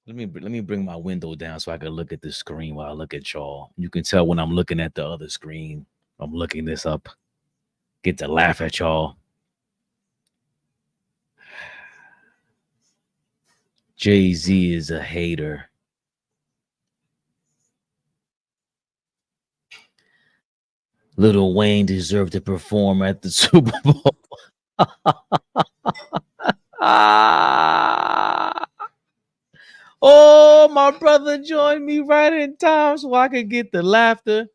Let me bring my window down so I can look at the screen while I look at y'all. You can tell when I'm looking at the other screen. I'm looking this up. Get to laugh at y'all. Jay-Z is a hater. Lil Wayne deserved to perform at the Super Bowl. Ah. Oh, my brother joined me right in time so I could get the laughter.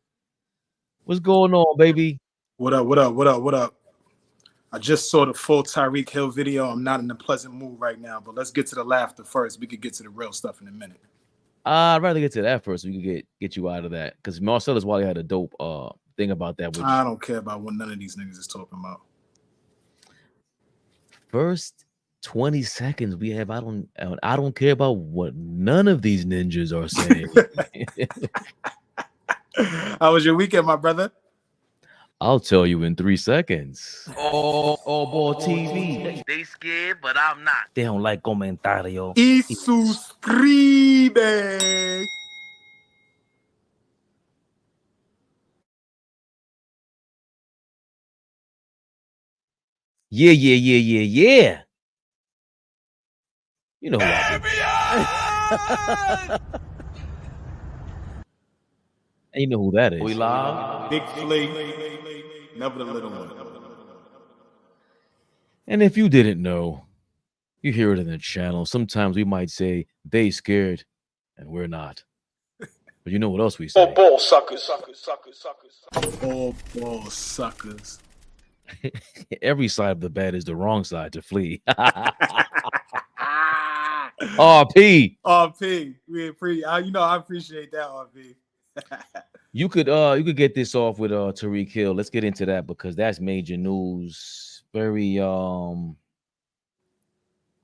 What's going on, baby? What up? What up? What up? What up? I just saw the full Tyreek Hill video. I'm not in a pleasant mood right now, but let's get to the laughter first. We could get to the real stuff in a minute. I'd rather get to that first so we can get you out of that. Because Marcellus Wiley had a dope thing about that. Which I don't care about what none of these niggas is talking about. First 20 seconds we have, I don't care about what none of these ninjas are saying. How was your weekend, my brother? I'll tell you in 3 seconds. AllBall TV. They scared, but I'm not. They don't like comentario. Y suscribe. Yeah. You know who I am. And you know who that is. We live. Big Flea. Never the little one. And if you didn't know, you hear it in the channel. Sometimes we might say they scared and we're not. But you know what else we say? All ball suckers. All ball suckers. Every side of the bed is the wrong side to flee. RP. RP. We I appreciate that, RP. You could get this off with Tyreek Hill. Let's get into that because that's major news. Very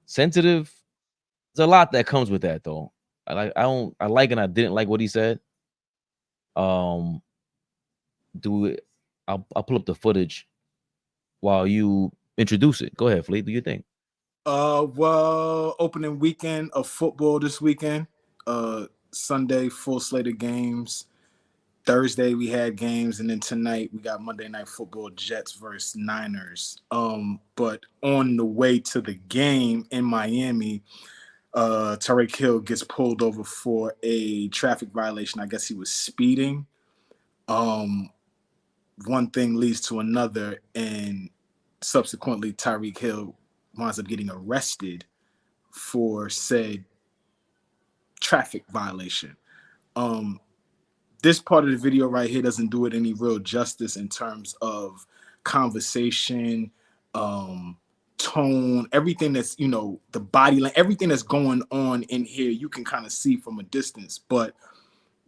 sensitive. There's a lot that comes with that though. I like and I didn't like what he said. I'll pull up the footage while you introduce it. Go ahead, Fleet. What do you think? Well, opening weekend of football this weekend. Sunday, full slate of games. Thursday we had games, and then tonight we got Monday Night Football, Jets versus Niners. But on the way to the game in Miami, Tyreek Hill gets pulled over for a traffic violation. I guess he was speeding. One thing leads to another, and subsequently Tyreek Hill winds up getting arrested for said traffic violation. This part of the video right here doesn't do it any real justice in terms of conversation, tone, everything that's, the body language, everything that's going on in here, you can kind of see from a distance. But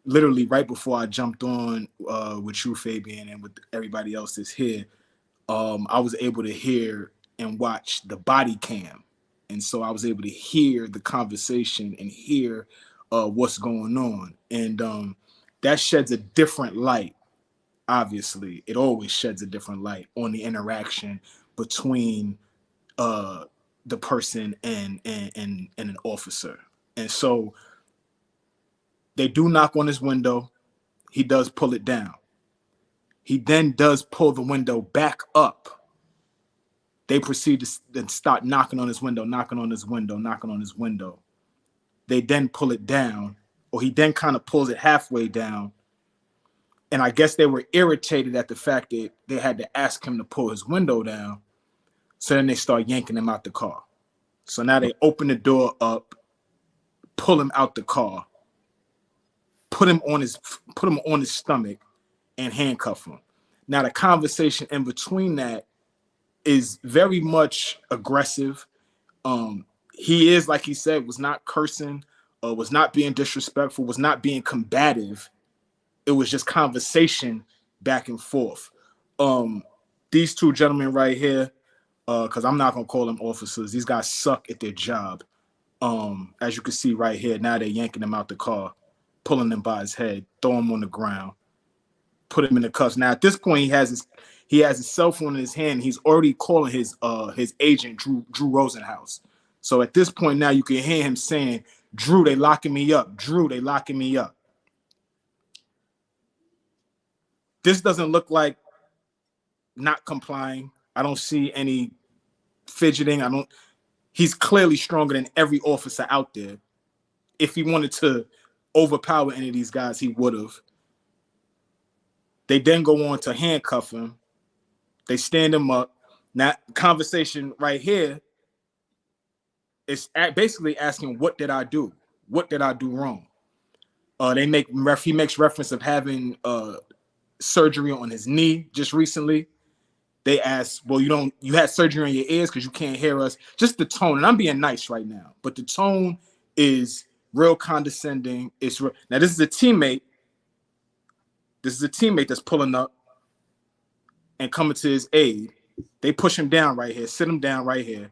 literally right before I jumped on with you, Fabian, and with everybody else that's here, I was able to hear and watch the body cam. And so I was able to hear the conversation and hear what's going on. And that sheds a different light. Obviously, it always sheds a different light on the interaction between the person and an officer. And so they do knock on his window. He does pull it down. He then does pull the window back up. They proceed to then start knocking on his window. They then pull it down, or he then kind of pulls it halfway down. And I guess they were irritated at the fact that they had to ask him to pull his window down. So then they start yanking him out the car. So now they open the door up, pull him out the car, put him on his stomach, and handcuff him. Now the conversation in between that is very much aggressive. He is, like he said, was not cursing, was not being disrespectful, was not being combative. It was just conversation back and forth. These two gentlemen right here, because I'm not going to call them officers. These guys suck at their job. As you can see right here, now they're yanking him out the car, pulling him by his head, throw him on the ground, put him in the cuffs. Now, at this point, he has his cell phone in his hand. He's already calling his agent, Drew Rosenhaus. So at this point now, you can hear him saying, Drew, they locking me up. Drew, they locking me up. This doesn't look like not complying. I don't see any fidgeting. He's clearly stronger than every officer out there. If he wanted to overpower any of these guys, he would have. They then go on to handcuff him. They stand him up. Now, conversation right here is basically asking, what did I do? What did I do wrong? He makes reference of having surgery on his knee just recently. They ask, well, you had surgery on your ears because you can't hear us. Just the tone, and I'm being nice right now, but the tone is real condescending. Now this is a teammate. This is a teammate that's pulling up and coming to his aid. They push him down right here, sit him down right here.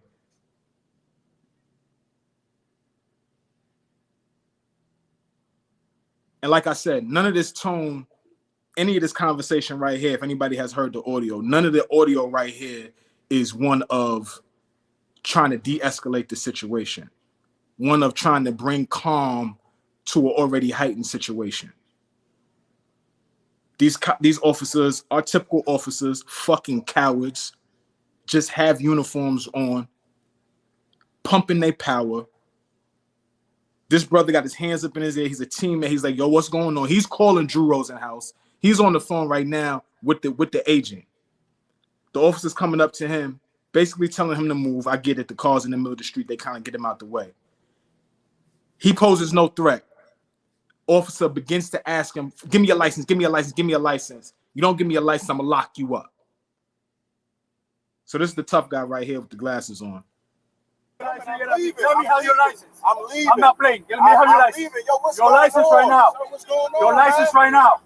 And like I said, none of this tone, any of this conversation right here, if anybody has heard the audio, none of the audio right here is one of trying to de-escalate the situation, one of trying to bring calm to an already heightened situation. These officers are typical officers, fucking cowards, just have uniforms on, pumping their power. This brother got his hands up in his ear. He's a teammate. He's like, yo, what's going on? He's calling Drew Rosenhaus. He's on the phone right now with the agent. The officer's coming up to him, basically telling him to move. I get it. The car's in the middle of the street. They kind of get him out the way. He poses no threat. Officer begins to ask him, give me your license, give me a license, give me a license. You don't give me a license, I'm going to lock you up. So this is the tough guy right here with the glasses on. Let me have your license. I'm leaving. I'm not playing. Let me have your license. Yo, what's your going license on? right now. What's going on, your license right now.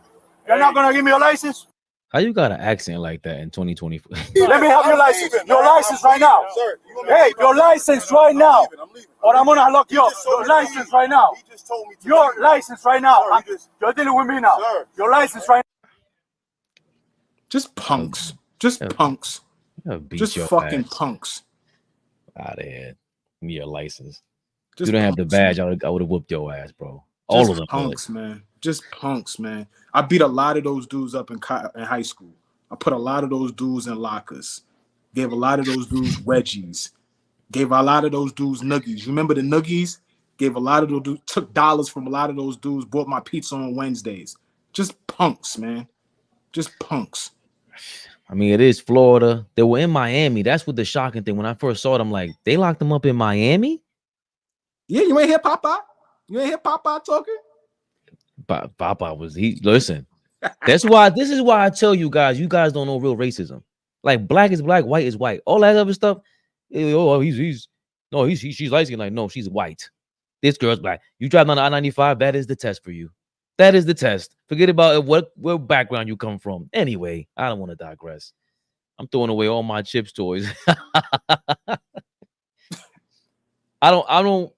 You're not gonna give me your license? How you got an accent like that in 2024? Let me have your license. Leaving, your license right now. Sir, hey, your license right now. I'm leaving. Or I'm gonna lock you up. Your license right now. He just told me to Your leave. license right now. Sir, You're dealing with me now. Sir. Your license right now. Just punks. Just punks. Just fucking punks. Out of here. Give me your license. Just you don't have the punks, badge, man. I would have whooped your ass, bro. All Just of them. punks, man. Just punks, man. I beat a lot of those dudes up in high school. I put a lot of those dudes in lockers. Gave a lot of those dudes wedgies. Gave a lot of those dudes nuggies. You remember the nuggies? Gave a lot of those dudes, took dollars from a lot of those dudes, bought my pizza on Wednesdays. Just punks, man. Just punks. I mean, it is Florida. They were in Miami. That's what the shocking thing. When I first saw it, I'm like, they locked them up in Miami? Yeah, you ain't hear Papa? You ain't hear Papa talking? Papa was listen. This is why I tell you guys don't know real racism. Like black is black, white is white. All that other stuff. Oh, she's light skin. Like, no, she's white. This girl's black. You drive on the I-95, that is the test for you. That is the test. Forget about what background you come from. Anyway, I don't want to digress. I'm throwing away all my Chips toys. I don't.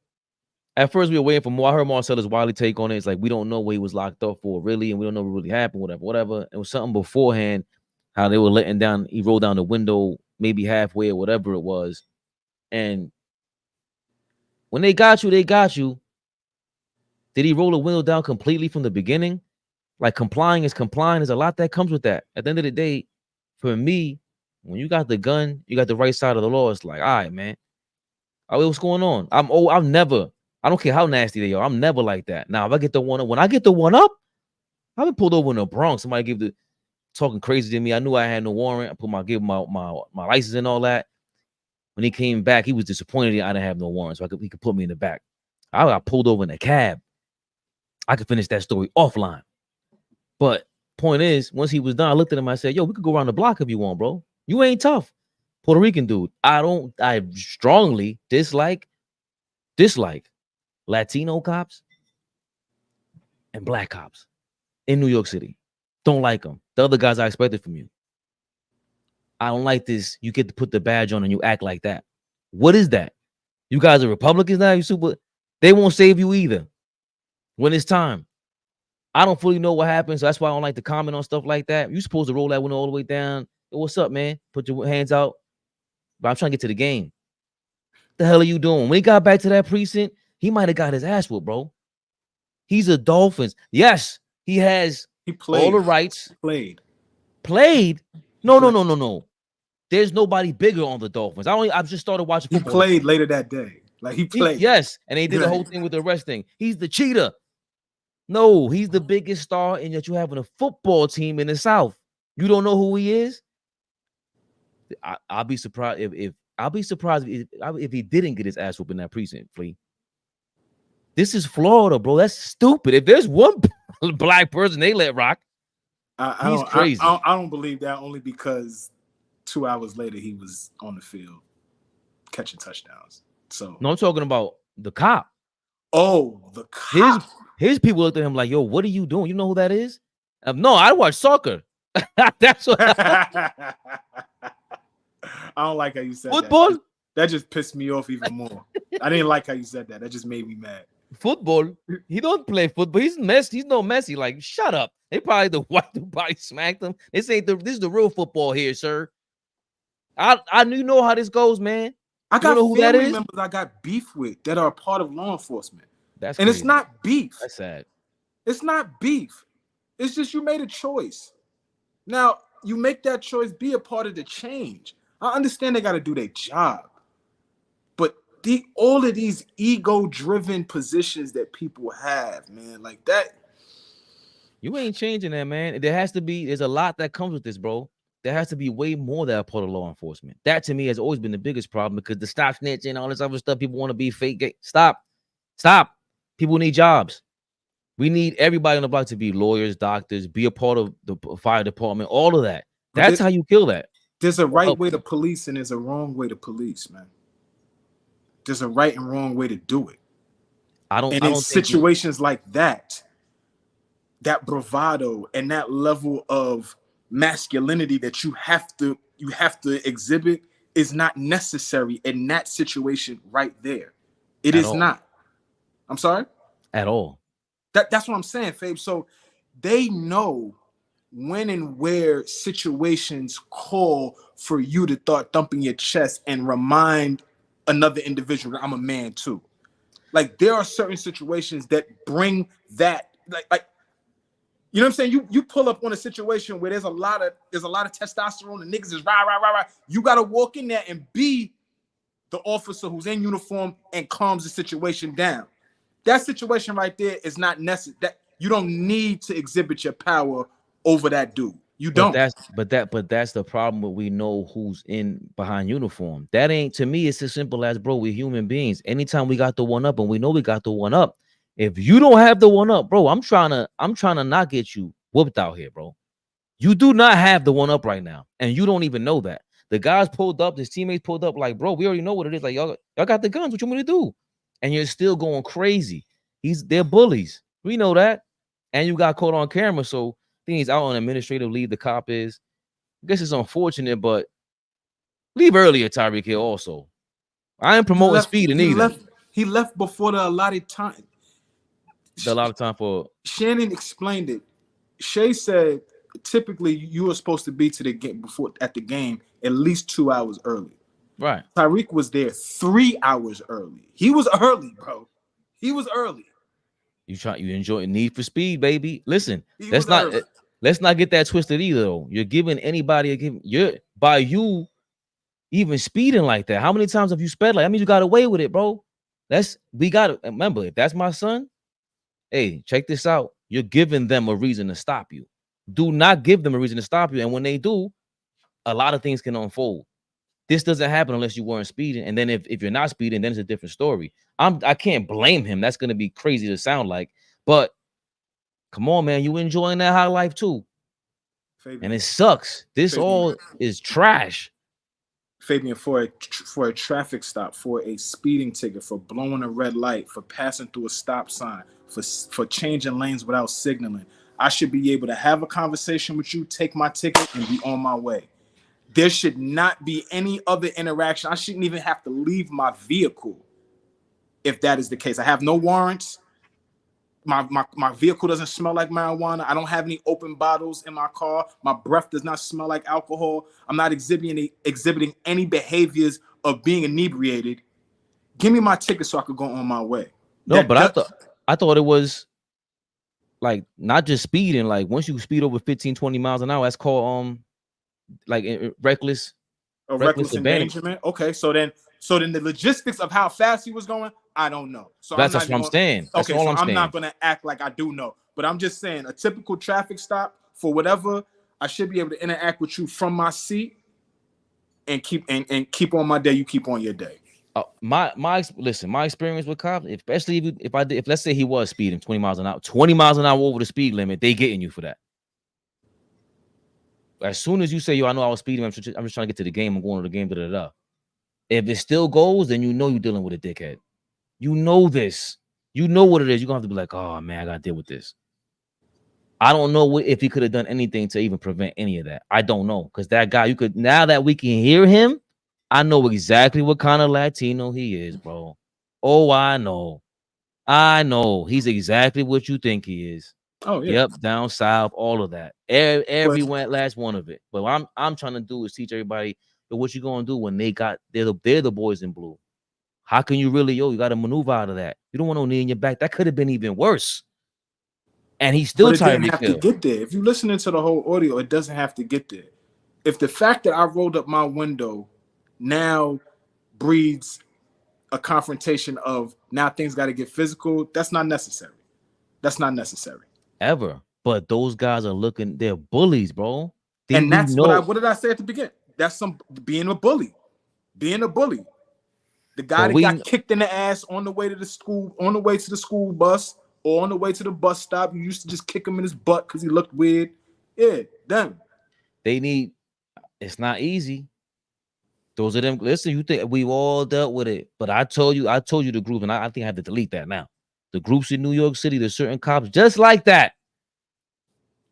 At first, we were waiting for more. I heard Marcella's Wiley take on it. It's like we don't know what he was locked up for, really, and we don't know what really happened. Whatever. It was something beforehand. How they were letting down. He rolled down the window, maybe halfway or whatever it was, and when they got you, they got you. Did he roll the window down completely from the beginning? Like complying is complying. There's a lot that comes with that. At the end of the day, for me, when you got the gun, you got the right side of the law. It's like, all right, man. What's going on? I don't care how nasty they are. I'm never like that. Now, if I get the one up, when I get the one up, I've been pulled over in the Bronx. Somebody talking crazy to me. I knew I had no warrant. I gave him my license and all that. When he came back, he was disappointed I didn't have no warrant, so he could put me in the back. I got pulled over in a cab. I could finish that story offline. But point is, once he was done, I looked at him. I said, yo, we could go around the block if you want, bro. You ain't tough. Puerto Rican dude. I strongly dislike Latino cops and black cops in New York City. Don't like them. The other guys I expected from you. I don't like this. You get to put the badge on and you act like that. What is that? You guys are Republicans now? They won't save you either. When it's time. I don't fully know what happens. So that's why I don't like to comment on stuff like that. You're supposed to roll that window all the way down. Hey, what's up, man? Put your hands out. But I'm trying to get to the game. What the hell are you doing? When he got back to that precinct, he might have got his ass whooped, bro. He's a Dolphins. Yes, he has all the rights. Played. No. There's nobody bigger on the Dolphins. I've just started watching football. He played later that day. Like he played. Yes, and they did the whole thing with the arrest thing. He's the cheater. No, he's the biggest star, and yet you having a football team in the South. You don't know who he is. I'll be surprised if he didn't get his ass whooped in that precinct, Flea. This is Florida, bro. That's stupid. If there's one black person they let rock, he's crazy. I don't believe that, only because 2 hours later he was on the field catching touchdowns. So no, I'm talking about the cop. Oh, the cop. His people looked at him like, "Yo, what are you doing? You know who that is?" No, I watch soccer. That's what. I don't like how you said football. That just pissed me off even more. I didn't like how you said that. That just made me mad. Football. He don't play football. He's Messi. He's no Messi. Like, shut up. They probably the white who probably smacked him. This is the real football here, sir. I knew know how this goes, man. I got family members I got beef with that are a part of law enforcement. That's and crazy. It's not beef. That's sad. It's not beef. It's just you made a choice. Now you make that choice. Be a part of the change. I understand they got to do their job, but all of these ego-driven positions that people have, man, like that. You ain't changing that, man. There's a lot that comes with this, bro. There has to be way more that are part of law enforcement. That to me has always been the biggest problem, because the stop snitching, all this other stuff, people want to be fake. Stop. People need jobs. We need everybody on the block to be lawyers, doctors, be a part of the fire department, all of that. That's how you kill that. There's a right way to police and there's a wrong way to police, man. There's a right and wrong way to do it. I don't think situations like that bravado and that level of masculinity that you have to exhibit is not necessary in that situation right there. It is not. I'm sorry? At all. That's what I'm saying, Fabe. So they know when and where situations call for you to start thumping your chest and remind another individual that I'm a man too. Like there are certain situations that bring that, like you know what I'm saying? You pull up on a situation where there's a lot of testosterone and niggas is rah. You gotta walk in there and be the officer who's in uniform and calms the situation down. That situation right there is not necessary. That you don't need to exhibit your power over that dude. You don't. But that's the problem. Where we know who's in behind uniform. That ain't, to me, it's as simple as, bro, we're human beings. Anytime we got the one up, and we know we got the one up, if you don't have the one up, bro, I'm trying to not get you whooped out here, bro. You do not have the one up right now, and you don't even know that. The guys pulled up, his teammates pulled up, like, bro, we already know what it is. Like, y'all got the guns. What you want me to do? And you're still going crazy. They're bullies. We know that. And you got caught on camera. So I think he's out on administrative leave. The cop is. I guess it's unfortunate, but leave earlier, Tyreek Hill. Also, I ain't promoting speeding either. He left before the allotted time. A lot of time for Shannon explained it. Shay said typically you were supposed to be to the game at the game at least 2 hours early. Right. Tyreek was there 3 hours early. He was early, bro. He was early. You enjoy Need for Speed, baby. Listen, let's not get that twisted either, though. You're giving anybody by you even speeding like that. How many times have you sped like that? Means you got away with it, bro. We gotta remember, if that's my son, hey, check this out. You're giving them a reason to stop you. Do not give them a reason to stop you. And when they do, a lot of things can unfold. This doesn't happen unless you weren't speeding. And then if you're not speeding, then it's a different story. I can't blame him. That's going to be crazy to sound like. But come on, man. You enjoying that high life too. Fabian. And it sucks. This all is trash. Fabian, for a traffic stop, for a speeding ticket, for blowing a red light, for passing through a stop sign, for changing lanes without signaling, I should be able to have a conversation with you, take my ticket, and be on my way. There should not be any other interaction. I shouldn't even have to leave my vehicle if that is the case. I have no warrants. My vehicle doesn't smell like marijuana. I don't have any open bottles in my car. My breath does not smell like alcohol. I'm not exhibiting any behaviors of being inebriated. Give me my ticket so I could go on my way. No, but I thought it was like not just speeding. Like once you speed over 15, 20 miles an hour, that's called like reckless abandonment. endangerment. Okay, so then the logistics of how fast he was going, I don't know. So I'm That's not what I'm going. saying. That's Okay, all so I'm I'm not saying. gonna act like I do know, but I'm just saying a typical traffic stop for whatever, I should be able to interact with you from my seat and keep on my day. You keep on your day. Listen, my experience with cops, especially if let's say he was speeding 20 miles an hour over the speed limit, they getting you for that. As soon as you say, yo, I know I was speeding, I'm just trying to get to the game, I'm going to the game, da da da. If it still goes, then you know you're dealing with a dickhead. You know this. You know what it is. You're gonna have to be like, oh man, I gotta deal with this. I don't know if he could have done anything to even prevent any of that. I don't know. Because that guy, now that we can hear him, I know exactly what kind of Latino he is, bro. Oh, I know. He's exactly what you think he is. Oh yeah. Yep, down south, all of that. Every last one of it. But what I'm trying to do is teach everybody what you gonna do when they're the boys in blue. How can you really, you got to maneuver out of that? You don't want no knee in your back. That could have been even worse. And he still But it didn't Tyreek have Hill. to get there. If you're listening to the whole audio, it doesn't have to get there. If the fact that I rolled up my window now breeds a confrontation of now things got to get physical, that's not necessary. That's not necessary. Ever. But those guys are they're bullies, bro. And that's what did I say at the beginning? That's being a bully. Being a bully. The guy that got kicked in the ass on the way to the school bus or on the way to the bus stop, you used to just kick him in his butt because he looked weird. Yeah, them. It's not easy. Those of them, listen, you think we've all dealt with it. But I told you the group, and I think I have to delete that now. The groups in New York City, there's certain cops just like that.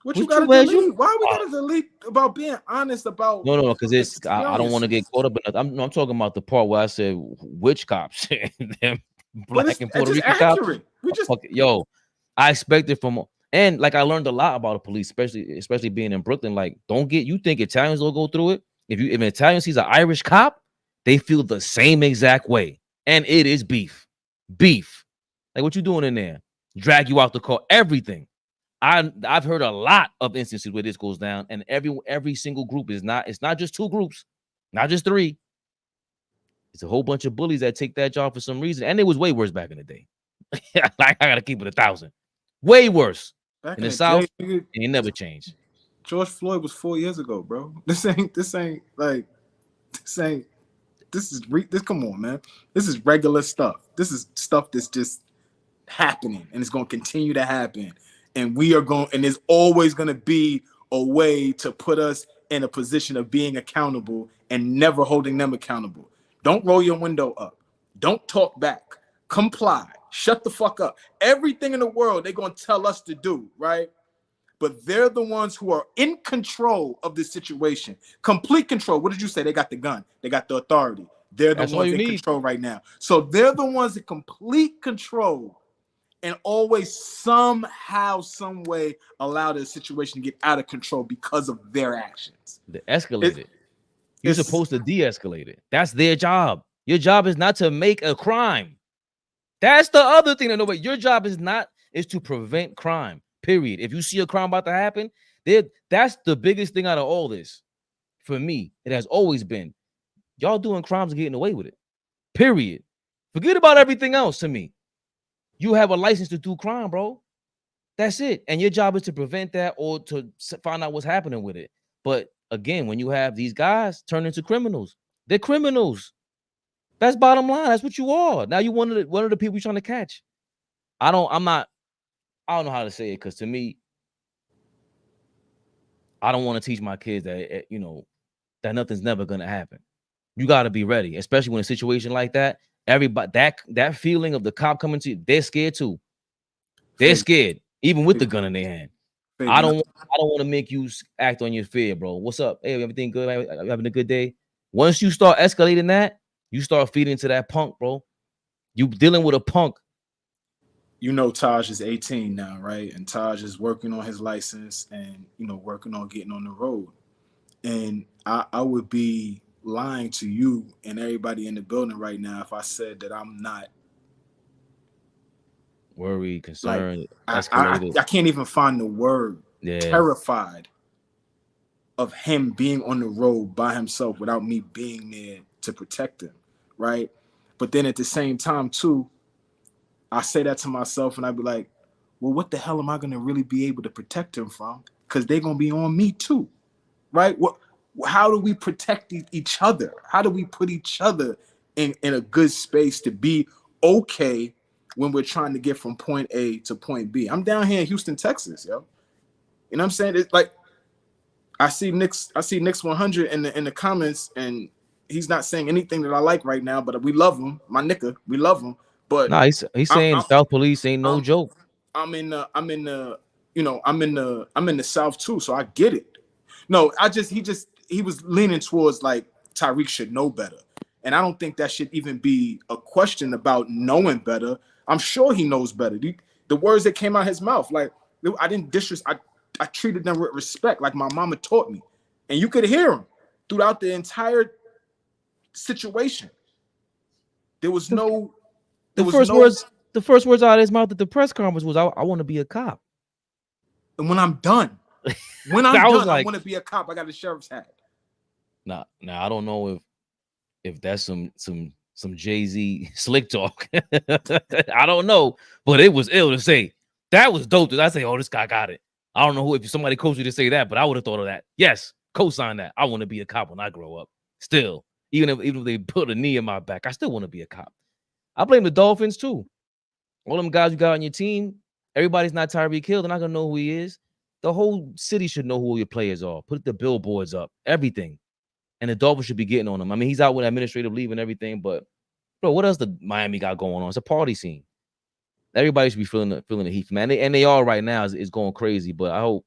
What you gotta delete? Why we gotta delete about being honest about? No, because I don't want to get caught up in it. I'm talking about the part where I said which cops, them black and Puerto Rican cops. We just I expected from, and like I learned a lot about the police, especially being in Brooklyn. Like, you think Italians will go through it? If an Italian sees an Irish cop, they feel the same exact way, and it is beef. Like, what you doing in there? Drag you out the car, everything. I've heard a lot of instances where this goes down, and every single group it's not just two groups, not just three. It's a whole bunch of bullies that take that job for some reason, and it was way worse back in the day. Like, I gotta keep it 1,000. Way worse in the South, and it never changed. George Floyd was 4 years ago, bro. This come on, man. This is regular stuff. This is stuff that's just happening, and it's gonna continue to happen. And there's always gonna be a way to put us in a position of being accountable and never holding them accountable. Don't roll your window up. Don't talk back. Comply. Shut the fuck up. Everything in the world they're gonna tell us to do, right? But they're the ones who are in control of this situation. Complete control. What did you say? They got the gun. They got the authority. They're the ones in control right now. So they're the ones in complete control and always somehow, some way allow the situation to get out of control because of their actions. They escalate it. You're supposed to de-escalate it. That's their job. Your job is not to make a crime. That's the other thing that nobody. Your job is to prevent crime. Period. If you see a crime about to happen, that's the biggest thing out of all this. For me, it has always been y'all doing crimes and getting away with it. Period. Forget about everything else. To me, you have a license to do crime, bro. That's it. And your job is to prevent that or to find out what's happening with it. But again, when you have these guys turn into criminals, they're criminals. That's bottom line. That's what you are. Now you one of the people you're trying to catch. I don't know how to say it, because to me, I don't want to teach my kids that that nothing's never gonna happen. You got to be ready, especially when a situation like that. Everybody that feeling of the cop coming to you, they're scared too. They're scared, even with the gun in their hand. I don't want to make you act on your fear, bro. What's up? Hey, everything good? Having a good day? Once you start escalating that, you start feeding into that punk, bro. You dealing with a punk. You know, Taj is 18 now, right? And Taj is working on his license and, working on getting on the road. And I would be lying to you and everybody in the building right now if I said that I'm not Worried, concerned, I escalated. I can't even find the word. Yeah. Terrified of him being on the road by himself without me being there to protect him, right? But then at the same time too, I say that to myself and I'd be like, well, what the hell am I going to really be able to protect him from? Because they're going to be on me too, right? How do we protect each other? How do we put each other in a good space to be okay when we're trying to get from point A to point B? I'm down here in Houston, Texas, yo. You know what I'm saying? It's like, I see Nick's 100 in the comments, and he's not saying anything that I like right now, but we love him, my nigga. We love him. But No, he's saying South Police ain't no joke. I'm in the South too, so I get it. No, he was leaning towards like Tyreek should know better. And I don't think that should even be a question about knowing better. I'm sure he knows better. The words that came out his mouth, like I didn't disrespect. I treated them with respect, like my mama taught me. And you could hear him throughout the entire situation. There was no. The first words out of his mouth at the press conference was, "I want to be a cop." And when I'm done, I want to be a cop. I got a sheriff's hat. Now I don't know if that's some Jay-Z slick talk. I don't know, but it was ill to say. That was dope. I say, oh, this guy got it. I don't know if somebody coached you to say that, but I would have thought of that. Yes, co-sign that. I want to be a cop when I grow up. Still, even if they put a knee in my back, I still want to be a cop. I blame the Dolphins too. All them guys you got on your team, everybody's not Tyreek Hill. They're not gonna know who he is. The whole city should know who your players are. Put the billboards up, everything. And the Dolphins should be getting on him. I mean, he's out with administrative leave and everything, but bro, what else the Miami got going on? It's a party scene. Everybody should be feeling the heat, man. And they are right now. It's going crazy. But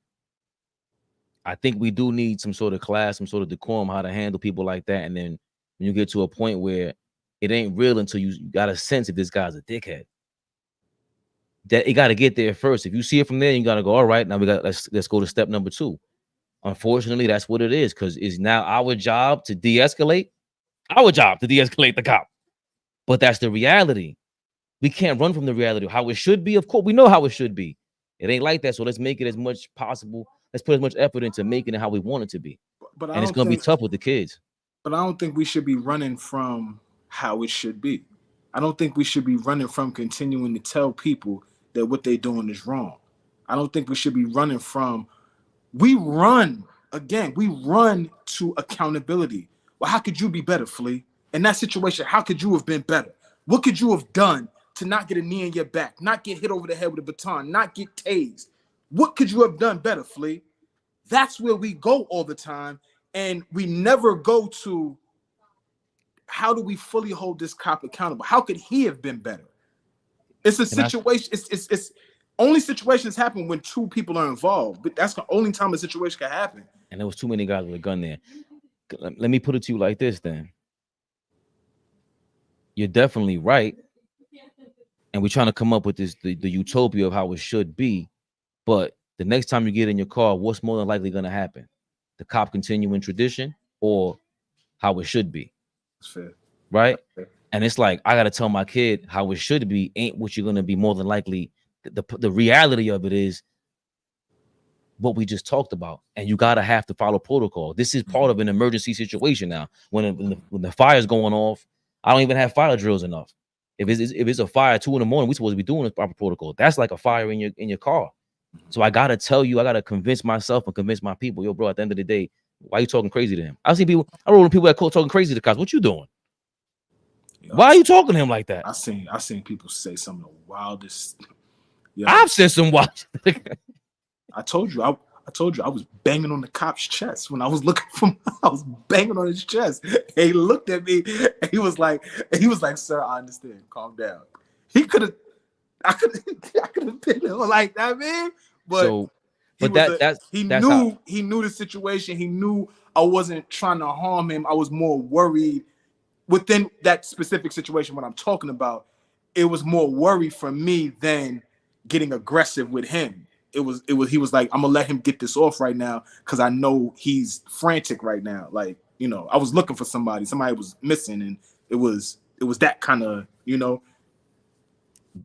I think we do need some sort of class, some sort of decorum, how to handle people like that. And then when you get to a point where it ain't real until you got a sense if this guy's a dickhead. That you got to get there first. If you see it from there, you got to go, all right, now let's go to step number 2. Unfortunately, that's what it is, because it's now our job to de-escalate. Our job to de-escalate the cop. But that's the reality. We can't run from the reality of how it should be. Of course, we know how it should be. It ain't like that, so let's make it as much possible. Let's put as much effort into making it how we want it to be. And it's going to be tough with the kids. But I don't think we should be running from how it should be. I don't think we should be running from continuing to tell people that what they're doing is wrong. I don't think we should be running from. We run to accountability. Well, how could you be better, Flea? In that situation, how could you have been better? What could you have done to not get a knee in your back, not get hit over the head with a baton, not get tased? What could you have done better, Flea? That's where we go all the time. And we never go to, how do we fully hold this cop accountable? How could he have been better? It's a situation. It's only situations happen when 2 people are involved. But that's the only time a situation can happen. And there was too many guys with a gun there. Let me put it to you like this then. You're definitely right. And we're trying to come up with the utopia of how it should be. But the next time you get in your car, what's more than likely going to happen? The cop continuing tradition or how it should be? That's fair. Right? That's fair. And it's like, I got to tell my kid how it should be ain't what you're going to be more than likely. The reality of it is what we just talked about. And you got to have to follow protocol. This is part of an emergency situation now. When the fire's going off, I don't even have fire drills enough. If it's a fire 2 a.m, we're supposed to be doing this proper protocol. That's like a fire in your car. So I got to tell you, I got to convince myself and convince my people, yo, bro, at the end of the day, why are you talking crazy to him? I roll with people that talking crazy to cops. What you doing? Yo, why are you talking to him like that? I seen people say some of the wildest. Yo, I've said some wild. I told you I was banging on the cop's chest when I was looking for him. I was banging on his chest. He looked at me and he was like, sir, I understand. Calm down. I could have been like that, man. But he knew the situation. He knew I wasn't trying to harm him. I was more worried within that specific situation. What I'm talking about, it was more worry for me than getting aggressive with him. He was like, I'm gonna let him get this off right now because I know he's frantic right now. Like, you know, I was looking for somebody was missing, and it was that kind of, you know.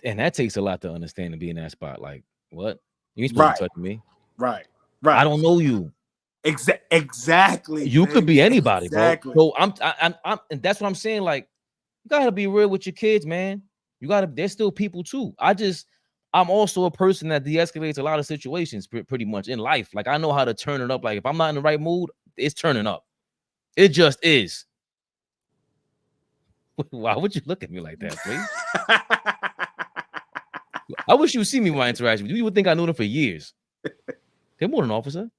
And that takes a lot to understand to be in that spot. Like, what? You ain't supposed to touch me. Right. I don't know you. Exactly. You could be anybody, exactly. bro. So I'm, and that's what I'm saying. Like, you gotta be real with your kids, man. You gotta. They're still people too. I'm also a person that de-escalates a lot of situations, pretty much in life. Like, I know how to turn it up. Like, if I'm not in the right mood, it's turning up. It just is. Why would you look at me like that, please? I wish you would see me when I interact with you. You would think I knew them for years. They're more than an officer.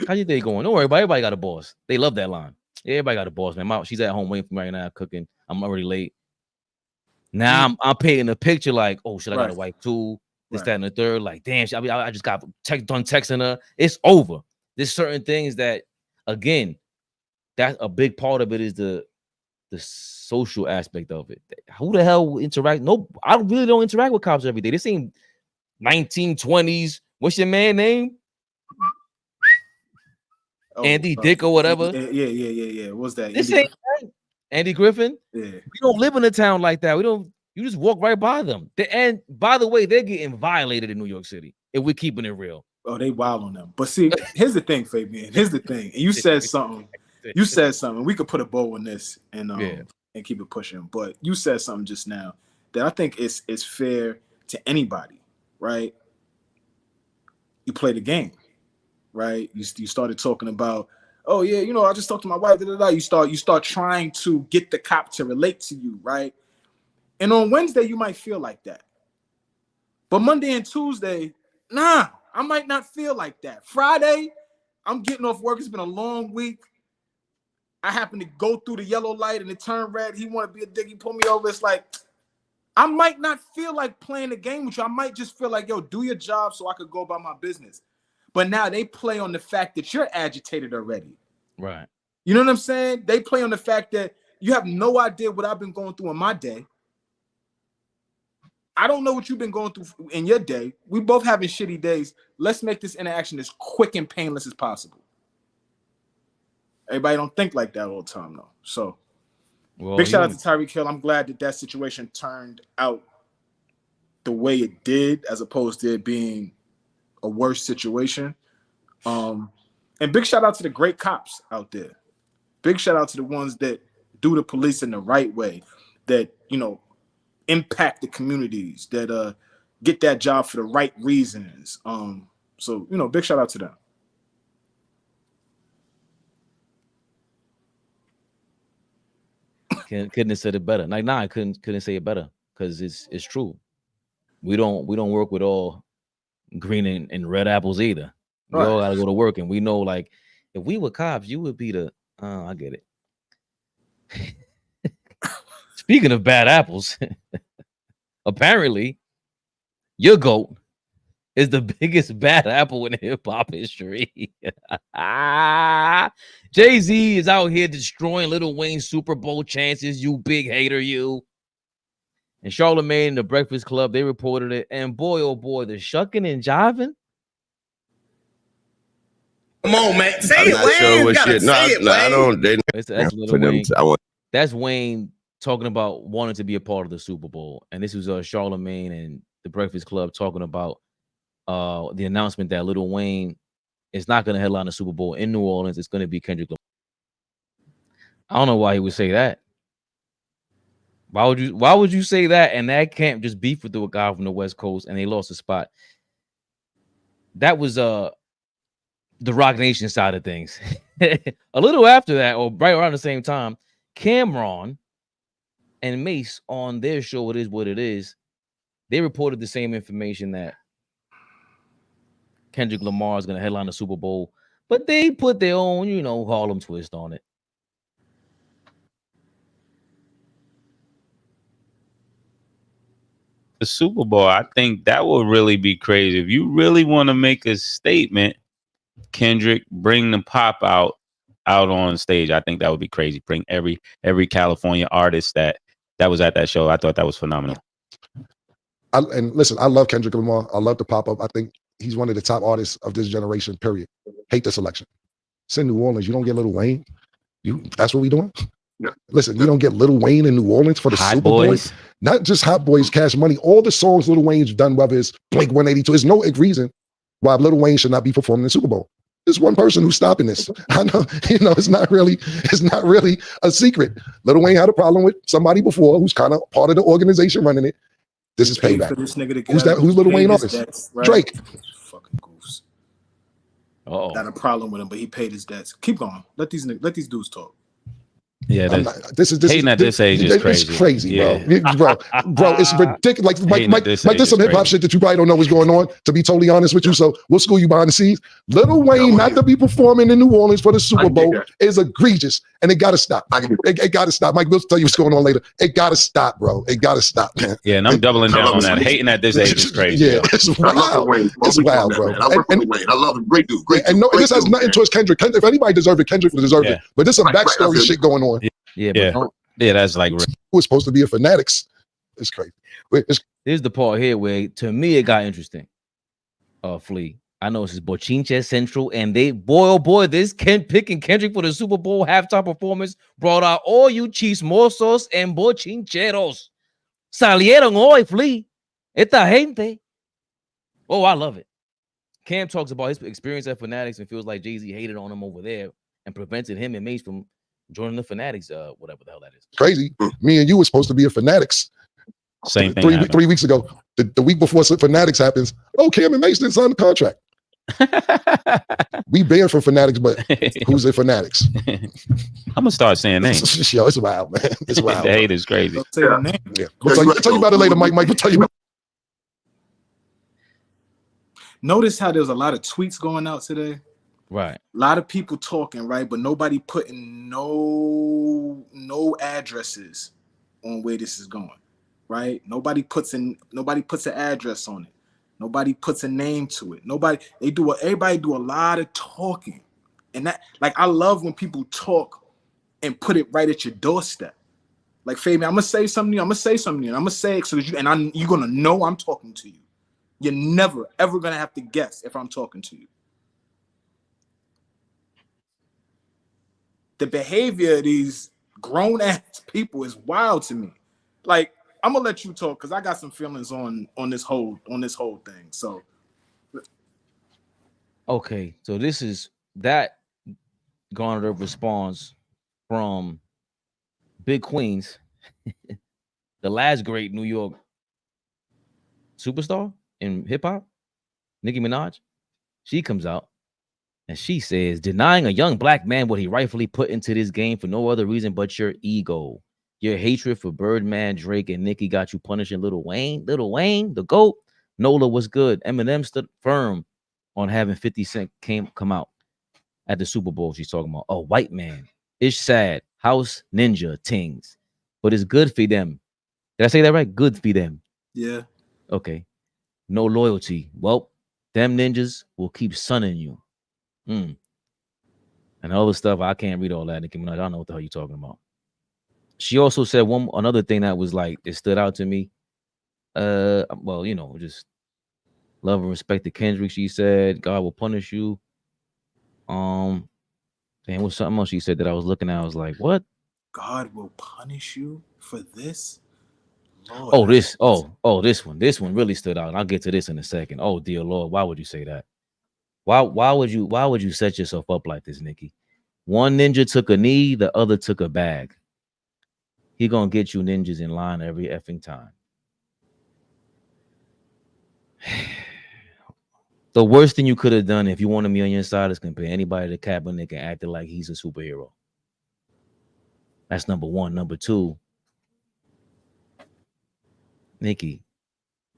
How you day going? Don't worry about it. Everybody got a boss. They love that line. Everybody got a boss, man. She's at home waiting for me right now, cooking. I'm already late. Now I'm painting a picture like, oh, should I got a wife too? This, that, and the third. Like, damn, I just got done texting her. It's over. There's certain things that, again, that's a big part of it is the social aspect of it. Who the hell interact? No, I really don't interact with cops every day. This ain't 1920s. What's your man name? Andy Dick or whatever. Yeah. What's that? This ain't Andy Griffin. Yeah. We don't live in a town like that. We don't. You just walk right by them. And by the way, they're getting violated in New York City if we're keeping it real. Oh, they wild on them. But see, here's the thing, Fabian. Here's the thing. And you said something. You said something. We could put a bow on this and keep it pushing. But you said something just now that I think is fair to anybody, right? You play the game, right? You started talking about, oh yeah, I just talked to my wife. You start trying to get the cop to relate to you, right? And on Wednesday you might feel like that, but Monday and Tuesday, nah, I might not feel like that. Friday, I'm getting off work. It's been a long week. I happen to go through the yellow light and it turned red. He want to be a dick. He pulled me over. It's like, I might not feel like playing the game with you. I might just feel like, yo, do your job so I could go about my business. But now they play on the fact that you're agitated already. Right. You know what I'm saying? They play on the fact that you have no idea what I've been going through in my day. I don't know what you've been going through in your day. We both having shitty days. Let's make this interaction as quick and painless as possible. Everybody don't think like that all the time, though. So, big shout out to Tyreek Hill. I'm glad that situation turned out the way it did, as opposed to it being a worse situation. And big shout out to the great cops out there. Big shout out to the ones that do the police in the right way, that, impact the communities, that get that job for the right reasons. So, big shout out to them. Couldn't have said it better. Like, nah, I couldn't say it better, because it's true. We don't work with all green and red apples either. We all gotta go to work, and we know, like, if we were cops, you would be the I get it. Speaking of bad apples, apparently your GOAT is the biggest bad apple in hip-hop history. Jay-Z is out here destroying Lil Wayne's Super Bowl chances, you big hater, you. And Charlamagne and the Breakfast Club, they reported it. And boy, oh boy, the shucking and jiving. Come on, man. Say it, Wayne. Sure what shit. No, I don't. That's Lil Wayne. That's Wayne talking about wanting to be a part of the Super Bowl. And this was Charlamagne and the Breakfast Club talking about the announcement that Lil Wayne is not going to headline the Super Bowl in New Orleans. It's going to be Kendrick Lamar. I don't know why he would say that. Why would you say that? And that can't just beef with a guy from the West Coast and they lost a spot. That was the Rock Nation side of things. A little after that, or right around the same time, Cameron and Mace on their show, It Is What It Is, they reported the same information that Kendrick Lamar is going to headline the Super Bowl, but they put their own, Harlem twist on it. The Super Bowl, I think that would really be crazy. If you really want to make a statement, Kendrick, bring the pop out on stage. I think that would be crazy. Bring every California artist that was at that show. I thought that was phenomenal. And listen, I love Kendrick Lamar. I love the pop up. I think he's one of the top artists of this generation, period. Hate this election. It's in New Orleans. You don't get Lil Wayne. That's what we doing? Listen, you don't get Lil Wayne in New Orleans for the Hot Super Bowl. Boys. Not just Hot Boys, Cash Money. All the songs Lil Wayne's done, whether it's Blink 182, there's no reason why Lil Wayne should not be performing in the Super Bowl. There's one person who's stopping this. I know, it's not really a secret. Lil Wayne had a problem with somebody before who's kind of part of the organization running it. This is payback. For this nigga to get Who's that? Who's Lil Wayne artist? Debts, right? Drake. Fucking goofs. Oh, Got a problem with him, but he paid his debts. Keep going. Let these dudes talk. Yeah, this hating at this age is crazy. It's crazy, Yeah. bro. It's ridiculous. Like there's some hip hop shit that you probably don't know what's going on, to be totally honest with you. So we'll school you behind the scenes. Lil Wayne not to be performing in New Orleans for the Super Bowl is egregious, and it gotta stop. It gotta stop. Mike, we'll tell you what's going on later. It gotta stop, bro. It gotta stop, man. Yeah, and I'm doubling down on that. Hating at this age is crazy. Yeah, it's wild. It's wild, bro. I love him. Great dude. And this has nothing towards Kendrick. If anybody deserves it, Kendrick deserves it. But there's some backstory shit going on. yeah. That's like Who was supposed to be a Fanatics? It's crazy. Here's the part here where, to me, it got interesting. Flea. I know this is Bochinche Central, and they, boy, oh boy, this picking Kendrick for the Super Bowl halftime performance brought out all you chismosos and bochincheros. Salieron hoy, Flea. Esta gente. Oh, I love it. Cam talks about his experience at Fanatics and feels like Jay-Z hated on him over there and prevented him and Mace from joining the Fanatics, whatever the hell that is. Crazy. Me and you were supposed to be a Fanatics. same thing. 3 weeks ago. The week before Fanatics happens, Cam and Mace didn't sign the contract. We banned from Fanatics, but who's in Fanatics? I'm gonna start saying names. Yo, it's wild, man. It's wild. The hate is crazy. Say the name. Yeah. We'll tell you about it later, Mike. We'll tell you about Notice how there's a lot of tweets going out today. Right. A lot of people talking, right? But nobody putting no addresses on where this is going, right? Nobody puts an address on it. Nobody puts a name to it. Everybody do a lot of talking. And that, like, I love when people talk and put it right at your doorstep. Like, Fabian, I'm gonna say something to you. I'm gonna say it so that you're gonna know I'm talking to you. You're never ever gonna have to guess if I'm talking to you. The behavior of these grown ass people is wild to me. Like, I'm gonna let you talk because I got some feelings on this whole thing. So, Okay, so this is that garnered a response from Big Queens, the last great New York superstar in hip hop, Nicki Minaj. She comes out and she says, denying a young black man what he rightfully put into this game for no other reason but your ego. Your hatred for Birdman, Drake, and Nicki got you punishing Lil Wayne. Lil Wayne, the GOAT. Nola was good. Eminem stood firm on having 50 Cent come out at the Super Bowl. She's talking about a white man. It's sad. House ninja tings. But it's good for them. Did I say that right? Good for them. yeah. Okay. No loyalty. Well, them ninjas will keep sunning you. And all the stuff, I can't read all that, Nicki Minaj. I don't know what the hell you're talking about. She also said another thing that was like, it stood out to me. Well, just love and respect to Kendrick. She said, God will punish you. And was something else she said that I was looking at. I was like, what? God will punish you for this? Lord, This one really stood out. And I'll get to this in a second. Oh, dear Lord, why would you say that? Why would you set yourself up like this, Nicki? One ninja took a knee, the other took a bag. He gonna get you ninjas in line every effing time. The worst thing you could have done if you wanted me on your side is compare anybody to Kaepernick and acted like he's a superhero. That's number one. Number two, Nicki,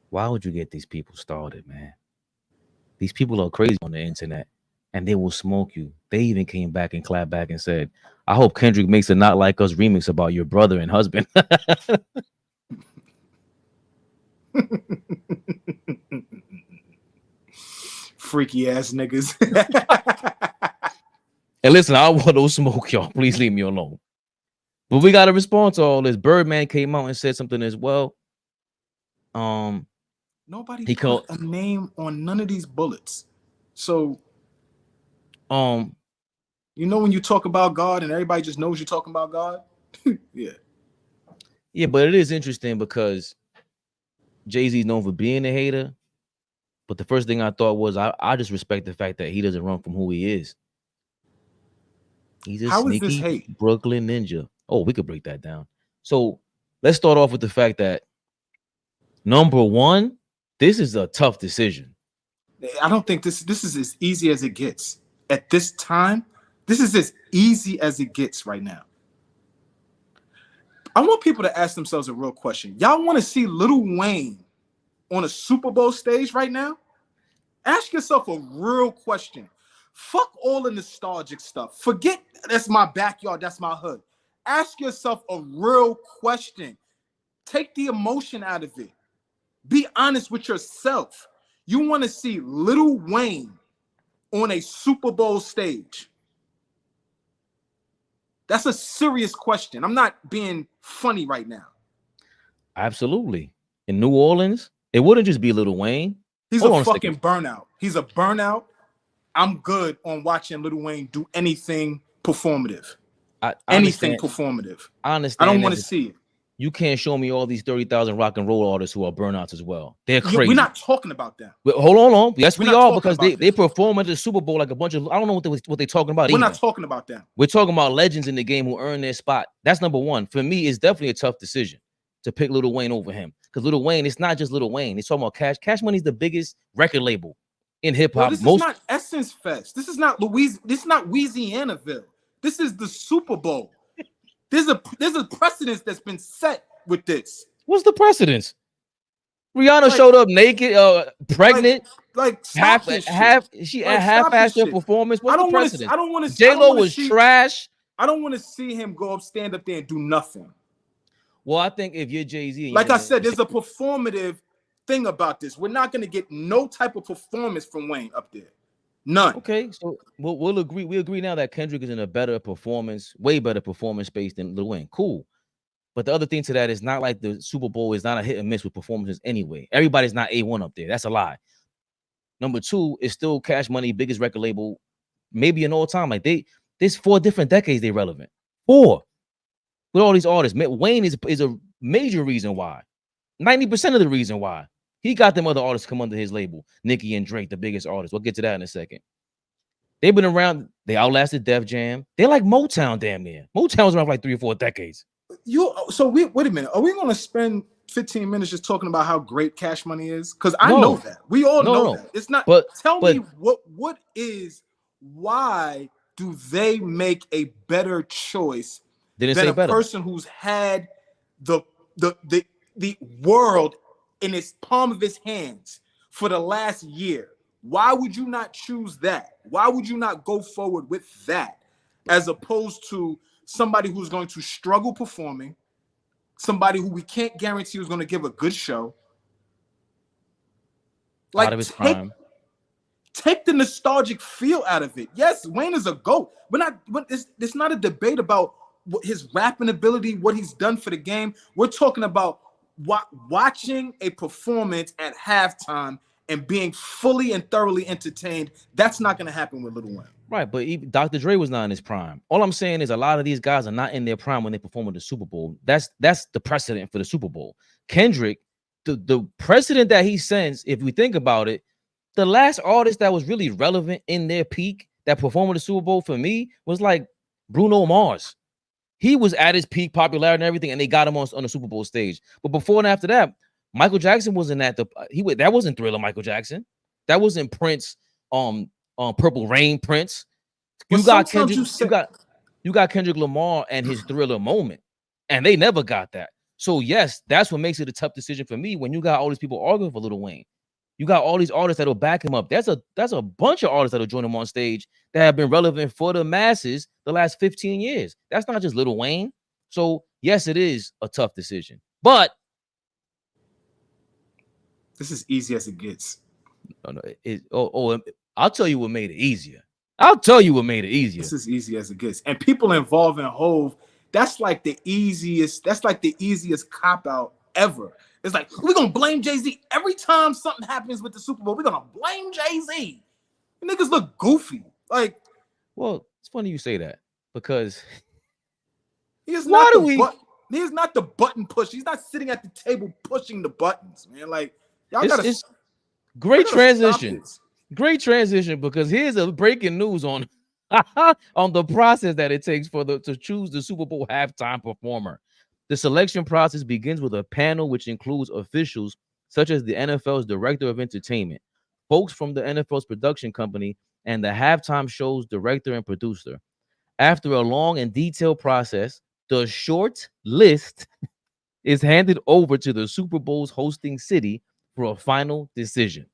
why would you get these people started, man? These people are crazy on the internet and they will smoke you. They even came back and clapped back and said, I hope Kendrick makes a Not Like Us remix about your brother and husband. freaky ass niggas. And listen, I want no smoke, y'all. Please leave me alone. But we got a response to all this. Birdman came out and said something as well. Nobody put a name on none of these bullets. So, when you talk about God and everybody just knows you're talking about God, Yeah. Yeah, but it is interesting because Jay-Z's known for being a hater. But the first thing I thought was I just respect the fact that he doesn't run from who he is. He's a How is this sneaky hate? Brooklyn ninja. Oh, we could break that down. So let's start off with the fact that number one, this is a tough decision. I don't think this is as easy as it gets. At this time, this is as easy as it gets right now. I want people to ask themselves a real question. Y'all want to see Lil Wayne on a Super Bowl stage right now? Ask yourself a real question. Fuck all the nostalgic stuff. Forget that's my backyard, that's my hood. Ask yourself a real question. Take the emotion out of it. Be honest with yourself. You want to see Lil Wayne on a Super Bowl stage? That's a serious question. I'm not being funny right now. Absolutely. In New Orleans, it wouldn't just be Lil Wayne. He's a fucking burnout. He's a burnout. I'm good on watching Lil Wayne do anything performative. Anything performative. I understand. I don't want to see it. You can't show me all these 30,000 rock and roll artists who are burnouts as well. They're crazy. We're not talking about them. But hold on. Yes, we are, because they perform at the Super Bowl like a bunch of, I don't know what they're talking about. We're not talking about them. We're talking about legends in the game who earn their spot. That's number one. For me, it's definitely a tough decision to pick Lil Wayne over him. Because Lil Wayne, it's not just Lil Wayne. It's talking about Cash. Cash Money is the biggest record label in hip hop. This is not Essence Fest. This is not Louisianaville. This is the Super Bowl. There's a precedence that's been set with this. What's the precedence? Rihanna showed up naked, pregnant, half-assed her performance. What's the precedence? I don't want to. J-Lo was trash. I don't want to see him go up, stand up there, and do nothing. Well, I think if you're Jay-Z, like I said, there's a performative thing about this. We're not going to get no type of performance from Wayne up there. None. Okay, so we'll agree. We agree now that Kendrick is in a better performance, way better performance space than Lil Wayne. Cool. But the other thing to that is not like the Super Bowl is not a hit and miss with performances anyway. Everybody's not A1 up there. That's a lie. Number two is still Cash Money, biggest record label, maybe in all time. Like there's 4 different decades they're relevant. 4 with all these artists. Wayne is a major reason why. 90% of the reason why. He got them other artists come under his label. Nicki and Drake, the biggest artists. We'll get to that in a second. They've been around. They outlasted Def Jam. They're like Motown damn near. Motown was around for like 3 or 4 decades. Wait a minute. Are we going to spend 15 minutes just talking about how great Cash Money is? Because I know that. We all know that. It's not. But tell me why do they make a better choice than a person who's had the world in his palm of his hands for the last year? Why would you not choose that? Why would you not go forward with that as opposed to somebody who's going to struggle performing, somebody who we can't guarantee is going to give a good show? Like, out of his prime. Take the nostalgic feel out of it. Yes, Wayne is a GOAT. It's not a debate about his rapping ability, what he's done for the game. We're talking about watching a performance at halftime and being fully and thoroughly entertained. That's not going to happen with Lil Wayne. Right, but even Dr. Dre was not in his prime. All I'm saying is a lot of these guys are not in their prime when they perform at the Super Bowl. That's the precedent for the Super Bowl. Kendrick, the precedent that he sends, if we think about it, the last artist that was really relevant in their peak that performed at the Super Bowl for me was like Bruno Mars. He was at his peak popularity and everything, and they got him on the Super Bowl stage. But before and after that, Michael Jackson wasn't at that wasn't Thriller Michael Jackson. That wasn't Prince, Purple Rain Prince. You got Kendrick Lamar and his Thriller moment, and they never got that. So yes, that's what makes it a tough decision for me when you got all these people arguing for Lil Wayne. You got all these artists that'll back him up. That's a bunch of artists that'll join him on stage that have been relevant for the masses the last 15 years. That's not just Lil Wayne. So yes, it is a tough decision, but this is easy as it gets. I'll tell you what made it easier. This is easy as it gets. And people involved in Hove, that's like the easiest cop out ever. It's like, we're gonna blame Jay-Z every time something happens with the Super Bowl. We're gonna blame Jay-Z. Niggas look goofy. Like, well, it's funny you say that because he has Why do we? He's not the button push. He's not sitting at the table pushing the buttons, man. Like y'all gotta. It's great transition. Great transition, because here's a breaking news on on the process that it takes to choose the Super Bowl halftime performer. The selection process begins with a panel which includes officials such as the NFL's director of entertainment, folks from the NFL's production company, and the halftime show's director and producer. After a long and detailed process, the short list is handed over to the Super Bowl's hosting city for a final decision.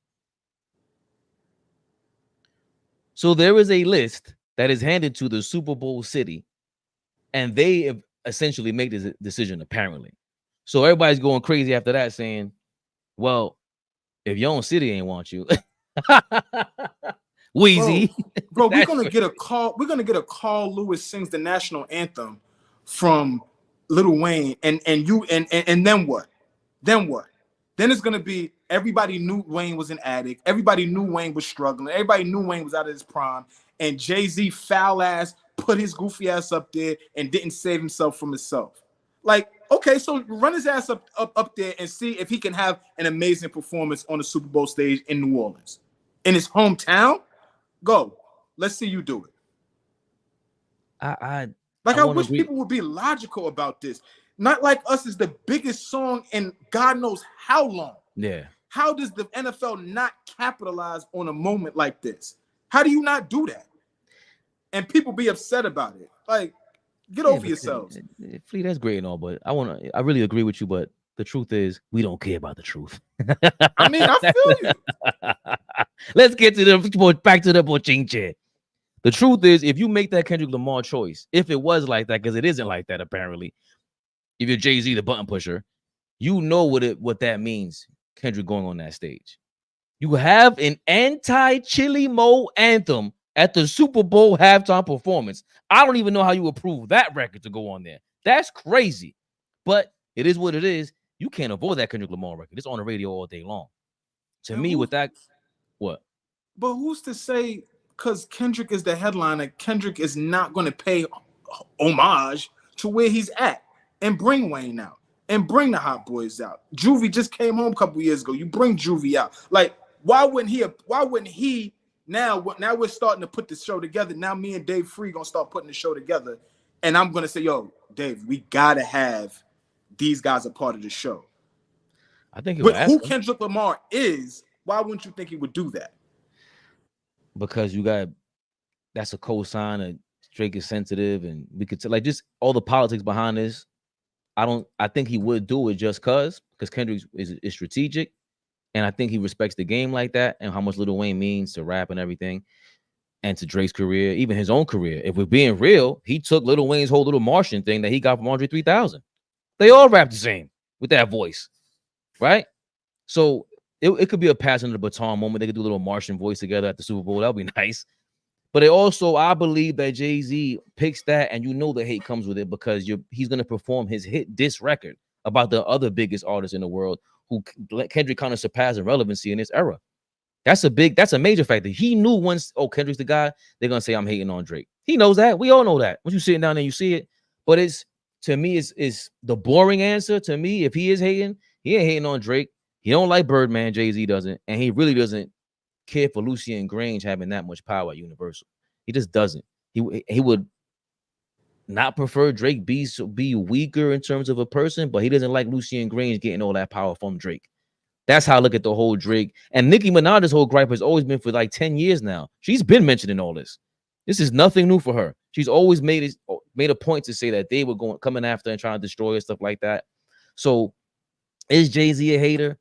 So there is a list that is handed to the Super Bowl city, and they essentially make this decision, apparently. So everybody's going crazy after that, saying, well, if your own city ain't want you, Wheezy. Bro, we're gonna get a call. We're gonna get a Carl Lewis sings the national anthem from Lil Wayne, and then what? Then what? Then it's gonna be everybody knew Wayne was an addict. Everybody knew Wayne was struggling. Everybody knew Wayne was out of his prime. And Jay-Z foul ass put his goofy ass up there and didn't save himself from himself. Like, okay, so run his ass up there and see if he can have an amazing performance on the Super Bowl stage in New Orleans, in his hometown. Go, let's see you do it. I wish people would be logical about this. Not like Us is the biggest song in God knows how long. Yeah. How does the NFL not capitalize on a moment like this? How do you not do that? And people be upset about it. Like, get over yourselves. Flea, that's great and all, but I really agree with you, but the truth is we don't care about the truth. I mean, I feel you. Let's get to back to the bochinche. The truth is, if you make that Kendrick Lamar choice, if it was like that, because it isn't like that apparently. If you're Jay-Z, the button pusher, you know what that means. Kendrick going on that stage. You have an anti-Chili Mo anthem at the Super Bowl halftime performance. I don't even know how you approve that record to go on there. That's crazy. But it is what it is. You can't avoid that Kendrick Lamar record. It's on the radio all day long. To me, with that, what? But who's to say, because Kendrick is the headliner, Kendrick is not going to pay homage to where he's at and bring Wayne out and bring the Hot Boys out. Juvie just came home a couple years ago. You bring Juvie out. Like, why wouldn't he now we're starting to put the show together. Now me and Dave Free gonna start putting the show together. And I'm gonna say, yo, Dave, we gotta have these guys a part of the show. I think with who Kendrick Lamar is, why wouldn't you think he would do that? Because that's a cosign that Drake is sensitive, and we could like just all the politics behind this. I think he would do it just because Kendrick is strategic, and I think he respects the game like that and how much Lil Wayne means to rap and everything, and to Drake's career, even his own career. If we're being real, he took Lil Wayne's whole little Martian thing that he got from Andre 3000. They all rap the same with that voice, right? So it could be a passing of the baton moment. They could do a little Martian voice together at the Super Bowl. That would be nice. But it also, I believe that Jay-Z picks that, and you know the hate comes with it because he's going to perform his hit diss record about the other biggest artists in the world who Kendrick kind of surpassed in relevancy in this era. That's a major factor. He knew once, Kendrick's the guy, they're going to say I'm hating on Drake. He knows that. We all know that. Once you're sitting down there, you see it. But to me, it's the boring answer. To me, if he is hating, he ain't hating on Drake. He don't like Birdman, Jay-Z doesn't. And he really doesn't care for Lucien Grange having that much power at Universal. He just doesn't. He would not prefer Drake be weaker in terms of a person, but he doesn't like Lucien Grange getting all that power from Drake. That's how I look at the whole Drake. And Nicki Minaj's whole gripe has always been for like 10 years now. She's been mentioning all this. This is nothing new for her. She's always made a point to say that they were coming after and trying to destroy her, stuff like that. So is Jay-Z a hater?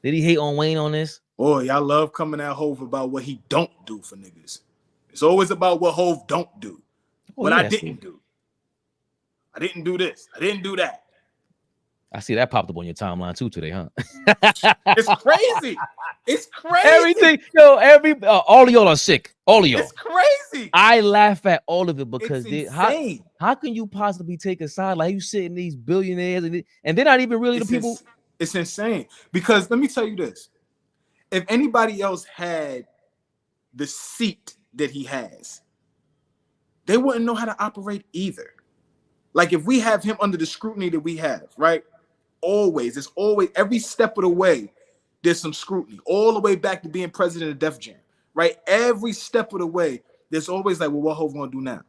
Did he hate on Wayne on this? Boy, y'all love coming at Hove about what he don't do for niggas. It's always about what Hove don't do. What I didn't do. I didn't do this. I didn't do that. I see that popped up on your timeline too today, huh? It's crazy. It's crazy. Everything, all of y'all are sick. All of y'all. It's crazy. I laugh at all of it because how can you possibly take a side like you sitting these billionaires and they're not even really the people? It's insane. Because let me tell you this. If anybody else had the seat that he has, they wouldn't know how to operate either. Like if we have him under the scrutiny that we have, right? It's always every step of the way, there's some scrutiny, all the way back to being president of Def Jam, right? Every step of the way, there's always like, well, what Hov gonna do now?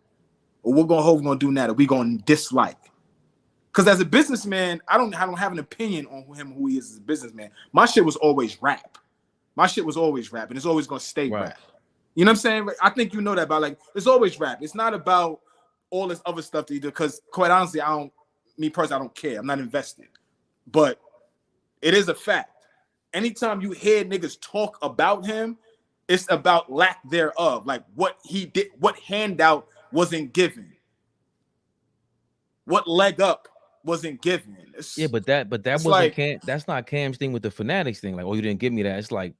Or what Hov gonna do now that we gonna dislike? Because as a businessman, I don't have an opinion on who he is as a businessman. My shit was always rap. My shit was always rap, and it's always gonna stay rap. You know what I'm saying? I think you know that about like it's always rap. It's not about all this other stuff that you do. Because quite honestly, I don't care. I'm not invested. But it is a fact. Anytime you hear niggas talk about him, it's about lack thereof. Like what he did, what handout wasn't given, what leg up wasn't given. But that wasn't like, Cam. That's not Cam's thing with the Fanatics thing. Like, oh, you didn't give me that. It's like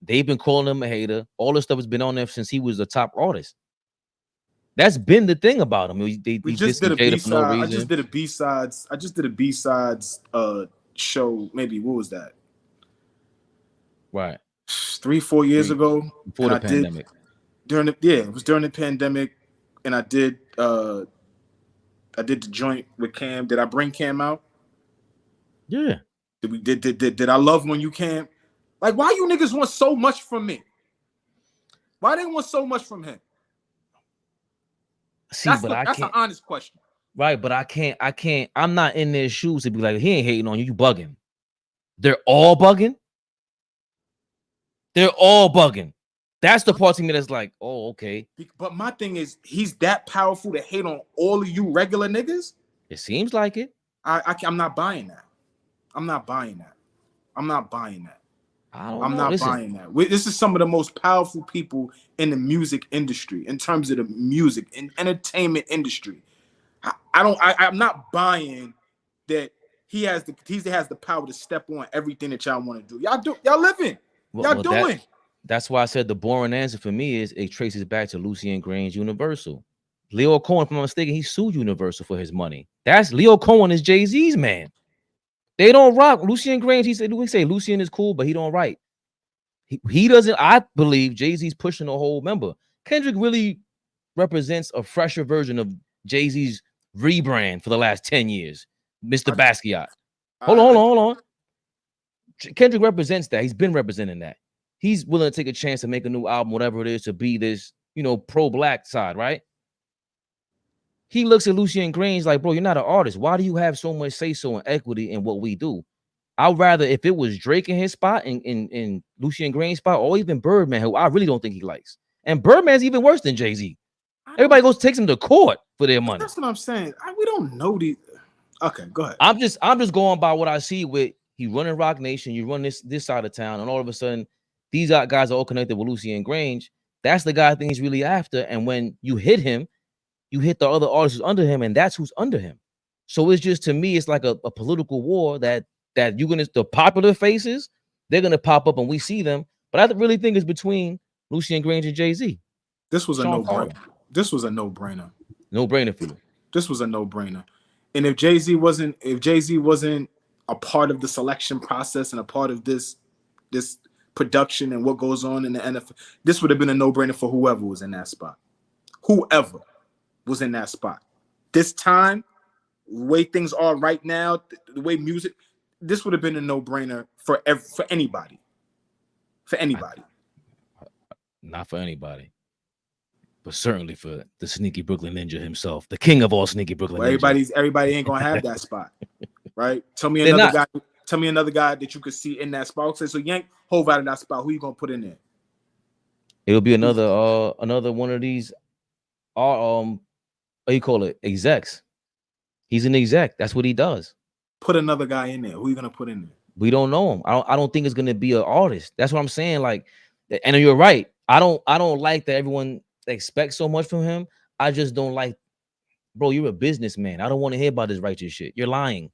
they've been calling him a hater. All this stuff has been on there since he was a top artist. That's been the thing about him. We just did a B-side. I just did a B-sides. Show. Maybe what was that? Right. 3-4 years ago. Before the pandemic. It was during the pandemic, and I did the joint with Cam. Did I bring Cam out? Yeah. Did I love when you came? Like, why you niggas want so much from me? Why they want so much from him? See, that's an honest question. Right, but I can't. I'm not in their shoes to be like, he ain't hating on you. You bugging. They're all bugging. They're all bugging. That's the part to me that's like, oh, okay. But my thing is, he's that powerful to hate on all of you regular niggas? It seems like it. I'm not buying that. I'm not buying that. This is some of the most powerful people in the music industry, in terms of the music and entertainment industry. I'm not buying that he has the power to step on everything that y'all want to do. Y'all living. Y'all doing. That's why I said the boring answer for me is it traces back to Lucien Grange's Universal. Leo Cohen, if I'm not mistaken, he sued Universal for his money. That's Leo Cohen is Jay-Z's man. They don't rock. Lucien Grange, he say Lucien is cool, but he don't write. He doesn't. I believe Jay-Z's pushing the whole member. Kendrick really represents a fresher version of Jay-Z's rebrand for the last 10 years. Mr. Basquiat. Hold on. Kendrick represents that. He's been representing that. He's willing to take a chance to make a new album, whatever it is, to be this, pro-black side, right? He looks at Lucien Grange like, bro, you're not an artist. Why do you have so much say-so and equity in what we do? I'd rather if it was Drake in his spot, in Lucien Grange's spot, or even Birdman, who I really don't think he likes. And Birdman's even worse than Jay-Z. Everybody takes him to court for their money. That's what I'm saying. We don't know these. Okay, go ahead. I'm just going by what I see with he running Rock Nation, you run this side of town, and all of a sudden these guys are all connected with Lucien Grange. That's the guy I think he's really after. And when you hit him, you hit the other artists who's under him, and that's who's under him. So it's just, to me, it's like a political war that you're gonna, the popular faces, they're gonna pop up and we see them. But I really think it's between Lucien Grange and Jay-Z. This was a no-brainer. This was a no-brainer. No-brainer for you. This was a no-brainer. And if Jay-Z wasn't a part of the selection process and a part of this production and what goes on in the NFL, this would have been a no-brainer for whoever was in that spot. Whoever was in that spot. This time, the way things are right now, the way music, this would have been a no-brainer for anybody. For anybody. Not for anybody. But certainly for the sneaky Brooklyn Ninja himself, the king of all sneaky Brooklyn Ninja. Everybody ain't gonna have that spot, right? Tell me another guy that you could see in that spot. So yank Hov out of that spot. Who you gonna put in there? It'll be another one of these. What do you call it? Execs. He's an exec. That's what he does. Put another guy in there. Who you gonna put in there? We don't know him. I don't think it's gonna be an artist. That's what I'm saying. Like, and you're right. I don't like that everyone expects so much from him. I just don't like, bro, you're a businessman. I don't want to hear about this righteous shit. You're lying.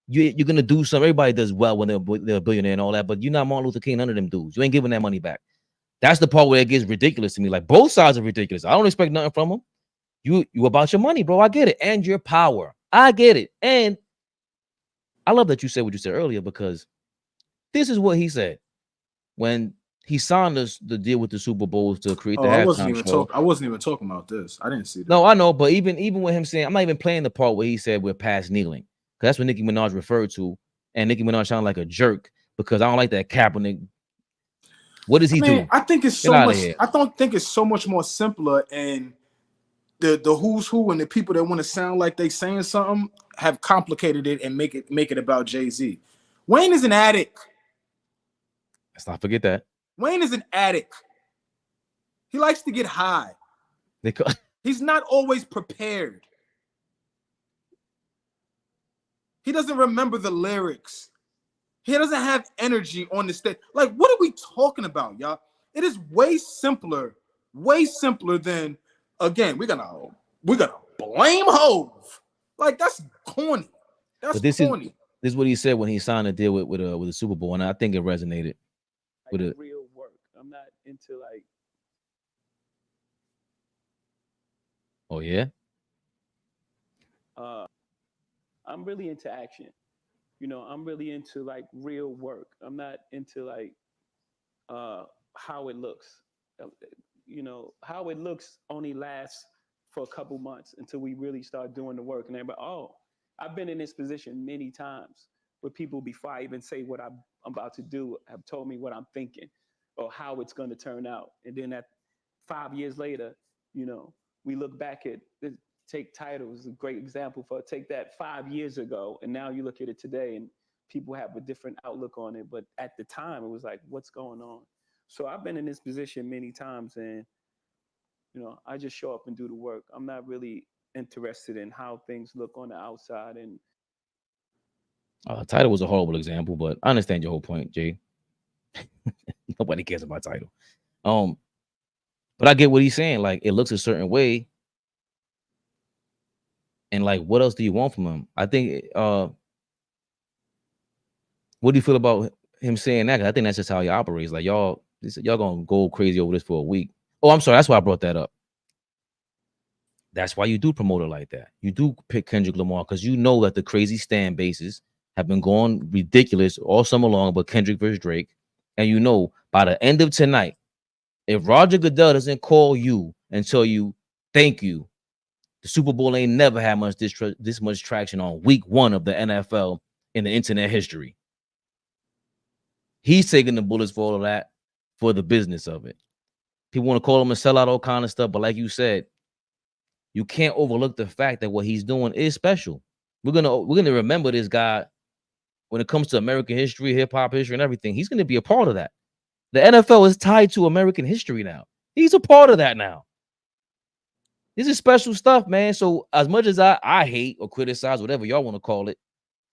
You're gonna do something. Everybody does well when they're a billionaire and all that, but you're not Martin Luther King, none of them dudes. You ain't giving that money back. That's the part where it gets ridiculous to me. Like, both sides are ridiculous. I don't expect nothing from them. You about your money, bro. I get it. And your power. I get it. And I love that you said what you said earlier, because this is what he said when he signed us the deal with the Super Bowls to create the I halftime show. I wasn't even talking about this. I didn't see that. No, I know, but even with him saying, I'm not even playing the part where he said we're past kneeling, because that's what Nicki Minaj referred to, and Nicki Minaj sounded like a jerk because I don't like that Kaepernick. What does he do? I think it's Get so outta much. here. I don't think it's so much more simpler, and the who's who and the people that want to sound like they saying something have complicated it and make it about Jay-Z. Wayne is an addict. Let's not forget that. Wayne is an addict. He likes to get high. He's not always prepared. He doesn't remember the lyrics. He doesn't have energy on the stage. Like, what are we talking about, y'all? It is way simpler than, again, we're gonna blame Hove. Like, that's corny. That's corny. This is what he said when he signed a deal with the Super Bowl, and I think it resonated with it. Real work. I'm not into like. Oh yeah. I'm really into action. You know, I'm really into like real work. I'm not into like how it looks. You know, how it looks only lasts for a couple months until we really start doing the work. And everybody, oh, I've been in this position many times where people, before I even say what I'm about to do, have told me what I'm thinking or how it's going to turn out. And then at 5 years later, you know, we look back at take titles, a great example for take that 5 years ago. And now you look at it today and people have a different outlook on it. But at the time it was like, what's going on? So I've been in this position many times and, you know, I just show up and do the work. I'm not really interested in how things look on the outside. And Title was a horrible example, but I understand your whole point, Jay. Nobody cares about Title. But I get what he's saying. Like, it looks a certain way. And like, what else do you want from him? I think what do you feel about him saying that? 'Cause I think that's just how he operates. Like, y'all gonna go crazy over this for a week. Oh, I'm sorry. That's why I brought that up. That's why you do promote it like that. You do pick Kendrick Lamar because you know that the crazy stand bases have been going ridiculous all summer long about Kendrick versus Drake. And you know, by the end of tonight, if Roger Goodell doesn't call you and tell you thank you, the Super Bowl ain't never had this much traction on week 1 of the NFL in the internet history. He's taking the bullets for all of that, for the business of it. People want to call him a sellout, all kind of stuff, but like you said, you can't overlook the fact that what he's doing is special. We're gonna remember this guy when it comes to American history, hip hop history, and everything. He's gonna be a part of that. The NFL is tied to American history now. He's a part of that now. This is special stuff, man. So as much as I hate or criticize, whatever y'all want to call it,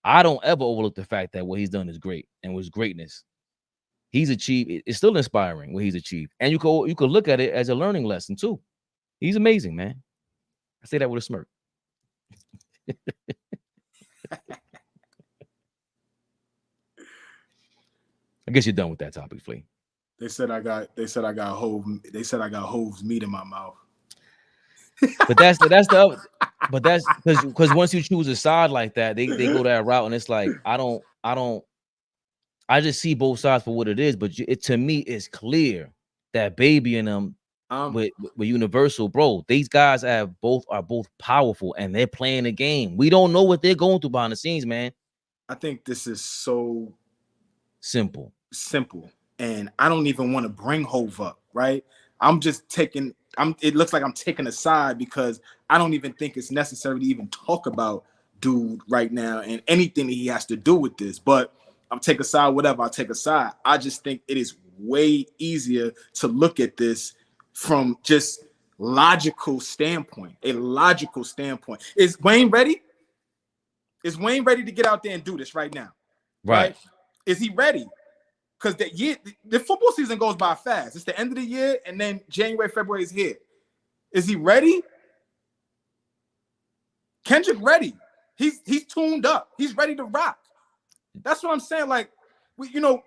I don't ever overlook the fact that what he's done is great and was greatness. He's achieved. It's still inspiring what he's achieved. And you could look at it as a learning lesson too. He's amazing, man. I say that with a smirk. I guess you're done with that topic, Flea. They said I got Hove's meat in my mouth. But that's the other, but that's because once you choose a side like that, they go that route, and it's like I just see both sides for what it is. But to me, it's clear that Baby and them with Universal, bro. These guys are both powerful, and they're playing the game. We don't know what they're going through behind the scenes, man. I think this is so simple, and I don't even want to bring Hove up, right? It looks like I'm taking a side because I don't even think it's necessary to even talk about dude right now and anything that he has to do with this. But I'm take a side, whatever. I'll take a side. I just think it is way easier to look at this from just a logical standpoint. Is Wayne ready? Is Wayne ready to get out there and do this right now? Right? Is he ready? Because the football season goes by fast. It's the end of the year, and then January, February is here. Is he ready? Kendrick ready. He's tuned up. He's ready to rock. That's what I'm saying. Like, we can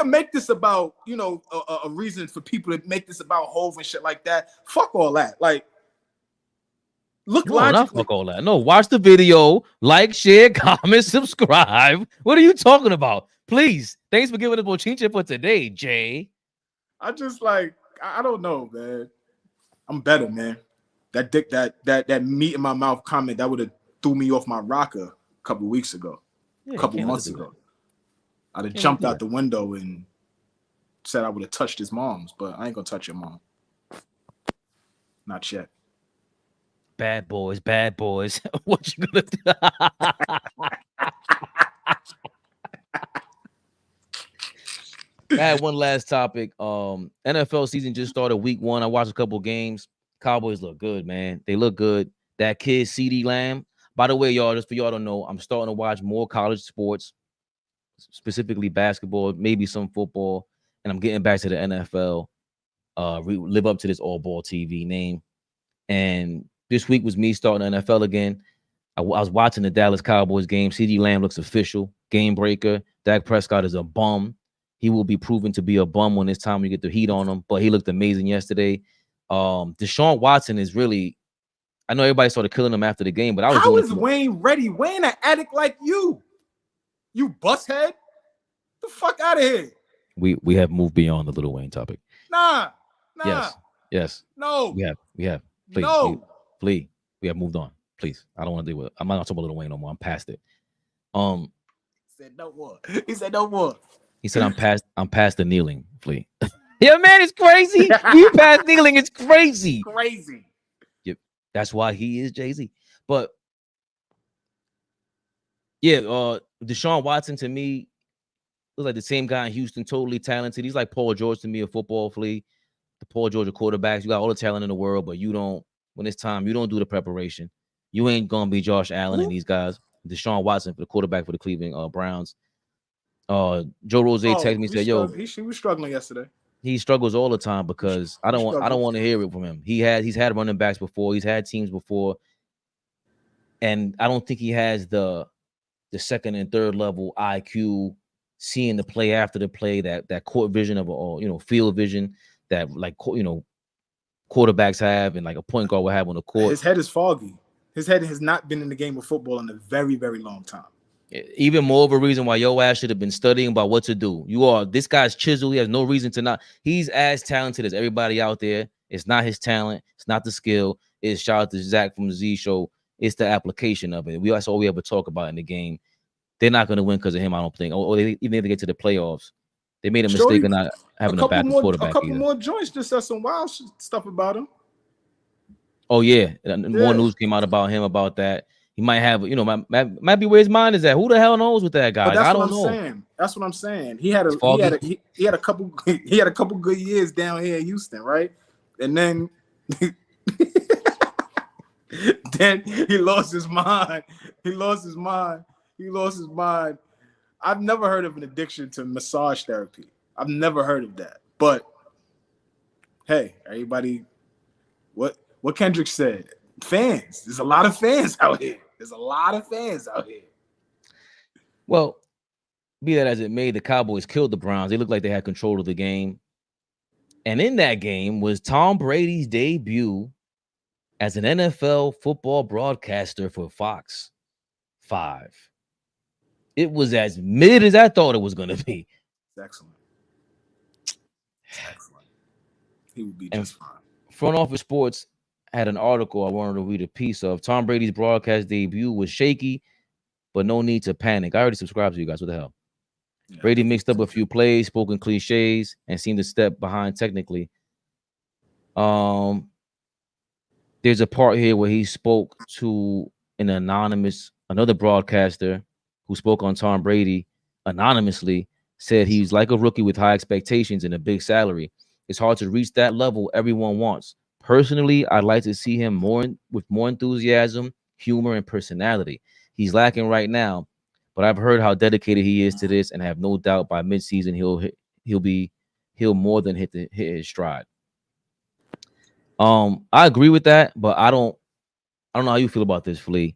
make this about, a reason for people to make this about Hove and shit like that. Fuck all that. Like, look logically. Not fuck all that. No, watch the video, like, share, comment, subscribe. What are you talking about? Please. Thanks for giving us Bochinche for today, Jay. I just like I don't know, man. I'm better, man. That meat in my mouth comment that would have threw me off my rocker a couple weeks ago, Yeah, a couple months ago. I'd have jumped out the window and said I would have touched his mom's, but I ain't gonna touch your mom. Not yet. Bad boys, bad boys. What you gonna do? I had one last topic. NFL season just started week 1. I watched a couple games. Cowboys look good, man. They look good. That kid, CeeDee Lamb. By the way, y'all, just for y'all to know, I'm starting to watch more college sports, specifically basketball, maybe some football, and I'm getting back to the NFL. Live up to this AllBall TV name. And this week was me starting the NFL again. I was watching the Dallas Cowboys game. CeeDee Lamb looks official, game breaker. Dak Prescott is a bum. He will be proven to be a bum when it's time we get the heat on him, but he looked amazing yesterday. Deshaun Watson is really, I know everybody started killing him after the game, but I was How is Wayne ready? Wayne an addict like you. You busthead. The fuck out of here. We have moved beyond the Lil Wayne topic. Nah. Yes. No. We have. Please, No. please. We have moved on. Please. I don't want to deal with it. I'm not talking about Lil Wayne no more. I'm past it. He said no more. He said no more. He said I'm past the kneeling, Flea. Yeah, man, it's crazy. You past kneeling, it's crazy. Crazy. Yep. That's why he is Jay-Z. But yeah, Deshaun Watson to me looks like the same guy in Houston, totally talented. He's like Paul George to me, a football, Flea. The Paul George of quarterbacks. You got all the talent in the world, but you don't, when it's time, you don't do the preparation. You ain't gonna be Josh Allen and these guys. Deshaun Watson for the quarterback for the Cleveland Browns. Joe Rose texted me, said, "Yo, he was struggling yesterday. He struggles all the time because I don't want to hear it from him. He's had running backs before, he's had teams before, and I don't think he has the second and third level IQ, seeing the play after the play, that court vision of field vision that quarterbacks have and like a point guard will have on the court. His head is foggy. His head has not been in the game of football in a very, very long time. Even more of a reason why your ass should have been studying about what to do. This guy's chiseled. He has no reason to not. He's as talented as everybody out there. It's not his talent. It's not the skill. It's shout out to Zach from the Z Show. It's the application of it. That's all we ever talk about in the game. They're not going to win because of him, I don't think. Or even if they get to the playoffs, they made a mistake of not having a backup quarterback. A couple more joints just said some wild stuff about him. Oh yeah, more news came out about him about that. He might have, might be where his mind is at. Who the hell knows with that guy? I don't know. That's what I'm saying. He had a couple good years down here in Houston, right? And then then he lost his mind. I've never heard of an addiction to massage therapy. I've never heard of that. But hey, everybody, what Kendrick said. Fans. There's a lot of fans out here. Well, be that as it may, the Cowboys killed the Browns. They looked like they had control of the game. And in that game was Tom Brady's debut as an NFL football broadcaster for Fox 5. It was as mid as I thought it was going to be. Excellent. He would be just fine. Front Office Sports had an article I wanted to read a piece of. Tom Brady's broadcast debut was shaky, but no need to panic. I already subscribed to you guys. What the hell? Yeah. Brady mixed up a few plays, spoken cliches, and seemed to step behind technically. There's a part here where he spoke to another broadcaster who spoke on Tom Brady anonymously, said he's like a rookie with high expectations and a big salary. It's hard to reach that level everyone wants. Personally, I'd like to see him with more enthusiasm, humor, and personality. He's lacking right now, but I've heard how dedicated he is to this, and have no doubt by midseason he'll more than hit his stride. I agree with that, but I don't know how you feel about this, Flea.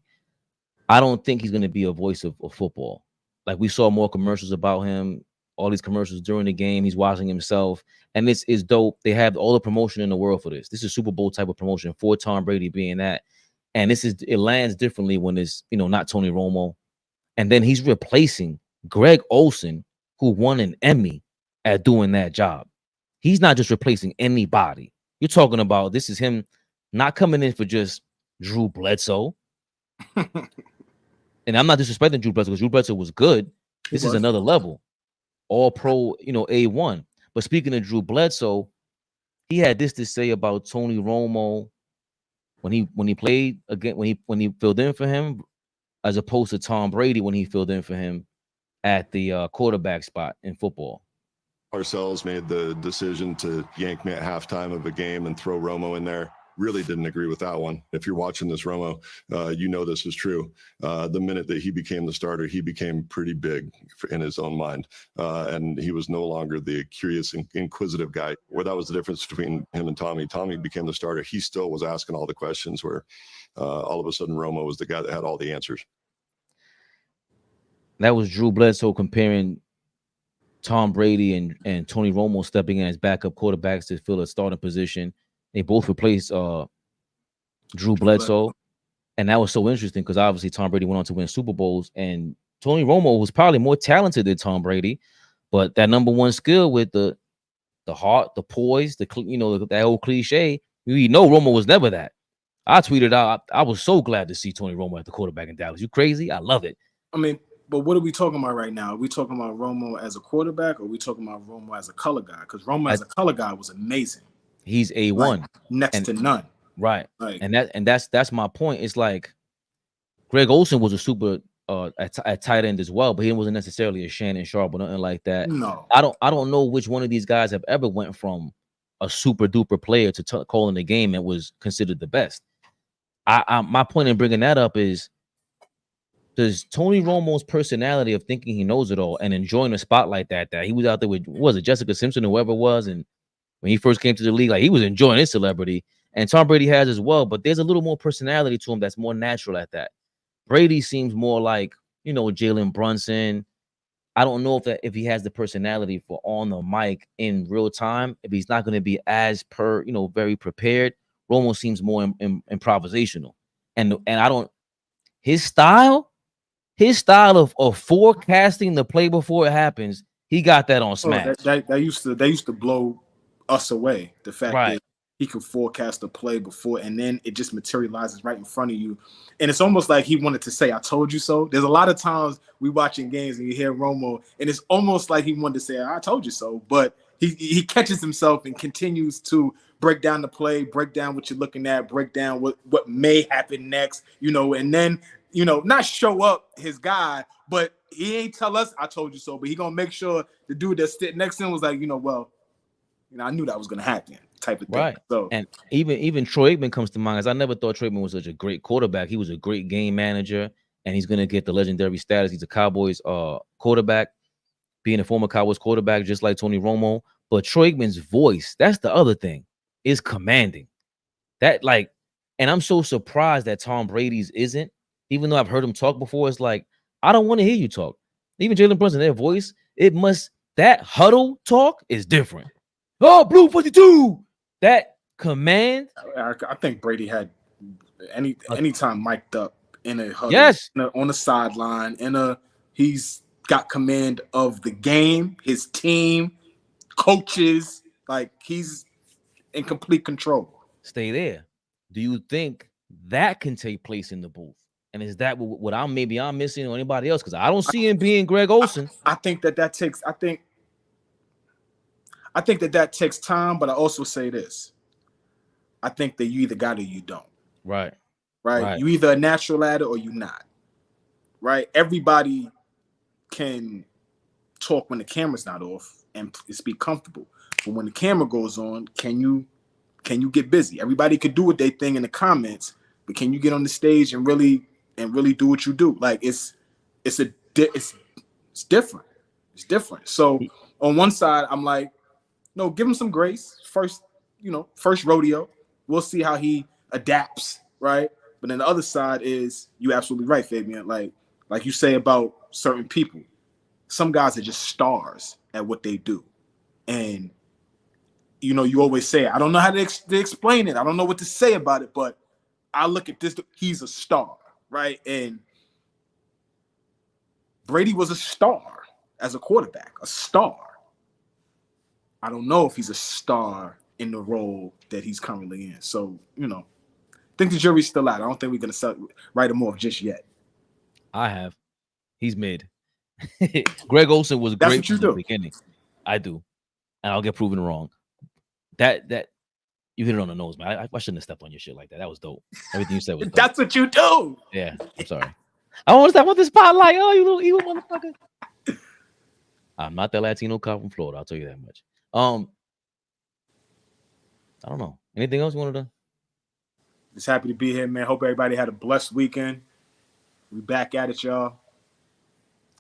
I don't think he's going to be a voice of football. Like, we saw more commercials about him, all these commercials during the game. He's watching himself, and this is dope. They have all the promotion in the world for this. This is Super Bowl type of promotion for Tom Brady being that. And it lands differently when it's, not Tony Romo. And then he's replacing Greg Olsen, who won an Emmy at doing that job. he's not just replacing anybody. You're talking about this is him not coming in for just Drew Bledsoe. And I'm not disrespecting Drew Bledsoe because Drew Bledsoe was good. This is another level. All pro, A1. But speaking of Drew Bledsoe, he had this to say about Tony Romo when he played again, when he filled in for him, as opposed to Tom Brady when he filled in for him at the quarterback spot in football. Parcells made the decision to yank me at halftime of a game and throw Romo in there. Really didn't agree with that one. If you're watching this, Romo, you know this is true. The minute that he became the starter, he became pretty big in his own mind. And he was no longer the curious and inquisitive guy. Where that was the difference between him and Tommy. Tommy became the starter. He still was asking all the questions where all of a sudden Romo was the guy that had all the answers. That was Drew Bledsoe comparing Tom Brady and Tony Romo stepping in as backup quarterbacks to fill a starting position. They both replaced Drew Bledsoe. And that was so interesting because obviously Tom Brady went on to win Super Bowls, and Tony Romo was probably more talented than Tom Brady. But that number one skill with the heart, the poise, that old cliche, Romo was never that. I tweeted out, I was so glad to see Tony Romo at the quarterback in Dallas. You crazy? I love it. I mean, but what are we talking about right now? Are we talking about Romo as a quarterback, or are we talking about Romo as a color guy? Because Romo as a color guy was amazing. He's A1, next to none. Right. And that's my point. It's like Greg Olsen was a super at tight end as well, but he wasn't necessarily a Shannon Sharp or nothing like that. No. I don't know which one of these guys have ever went from a super duper player to calling the game and was considered the best. My point in bringing that up is, does Tony Romo's personality of thinking he knows it all and enjoying the spotlight that he was out there with, was it Jessica Simpson, whoever it was, and when he first came to the league, like he was enjoying his celebrity, and Tom Brady has as well, but there's a little more personality to him that's more natural at that. Brady seems more like, Jalen Brunson. I don't know if he has the personality for on the mic in real time, if he's not going to be as very prepared. Romo seems more improvisational, and I don't, his style of forecasting the play before it happens, he got that on Smash. They used to blow us away. The fact that he could forecast the play before, and then it just materializes right in front of you. And it's almost like he wanted to say, "I told you so." There's a lot of times we watching games and you hear Romo, and it's almost like he wanted to say, "I told you so," but he catches himself and continues to break down the play, break down what you're looking at, break down what may happen next, and then not show up his guy, but he ain't tell us "I told you so," but he gonna make sure the dude that's sitting next to him was like, I knew that was gonna happen, type of thing. Right. So, and even Troy Aikman comes to mind, as I never thought Troy Aikman was such a great quarterback. He was a great game manager, and he's gonna get the legendary status. He's a Cowboys quarterback, being a former Cowboys quarterback, just like Tony Romo. But Troy Aikman's voice, that's the other thing, is commanding. And I'm so surprised that Tom Brady's isn't. Even though I've heard him talk before, it's like, I don't want to hear you talk. Even Jalen Brunson, their voice, that huddle talk is different. Oh, Blue 42. That command. I think Brady had anytime mic'd up in a huddle, yes, on the sideline, he's got command of the game, his team, coaches, like he's in complete control. Stay there. Do you think that can take place in the booth? And is that what I'm missing or anybody else? Because I don't see him being Greg Olsen. I think that takes. I think that takes time, but I also say this. I think that you either got it or you don't. Right. You either a natural at it or you not. Right. Everybody can talk when the camera's not off and speak comfortable. But when the camera goes on, can you get busy? Everybody could do what they think in the comments, but can you get on the stage and really do what you do? Like it's different. It's different. So on one side, I'm like, no, give him some grace. First rodeo. We'll see how he adapts, right? But then the other side is, you absolutely right, Fabian. Like you say about certain people, some guys are just stars at what they do. And you always say, I don't know how to explain it. I don't know what to say about it, but I look at this, he's a star, right? And Brady was a star as a quarterback, a star. I don't know if he's a star in the role that he's currently in. So, I think the jury's still out. I don't think we're going to write him off just yet. I have. He's mid. Greg Olsen was That's great what you from the do. beginning. I do. And I'll get proven wrong. That you hit it on the nose, man. I shouldn't have stepped on your shit like that. That was dope. Everything you said was dope. That's what you do. Yeah, I'm sorry. I want to step on the spotlight. Oh, you little evil motherfucker. I'm not that Latino cop from Florida. I'll tell you that much. I don't know. Anything else you wanted to? Just happy to be here, man. Hope everybody had a blessed weekend. We back at it, y'all.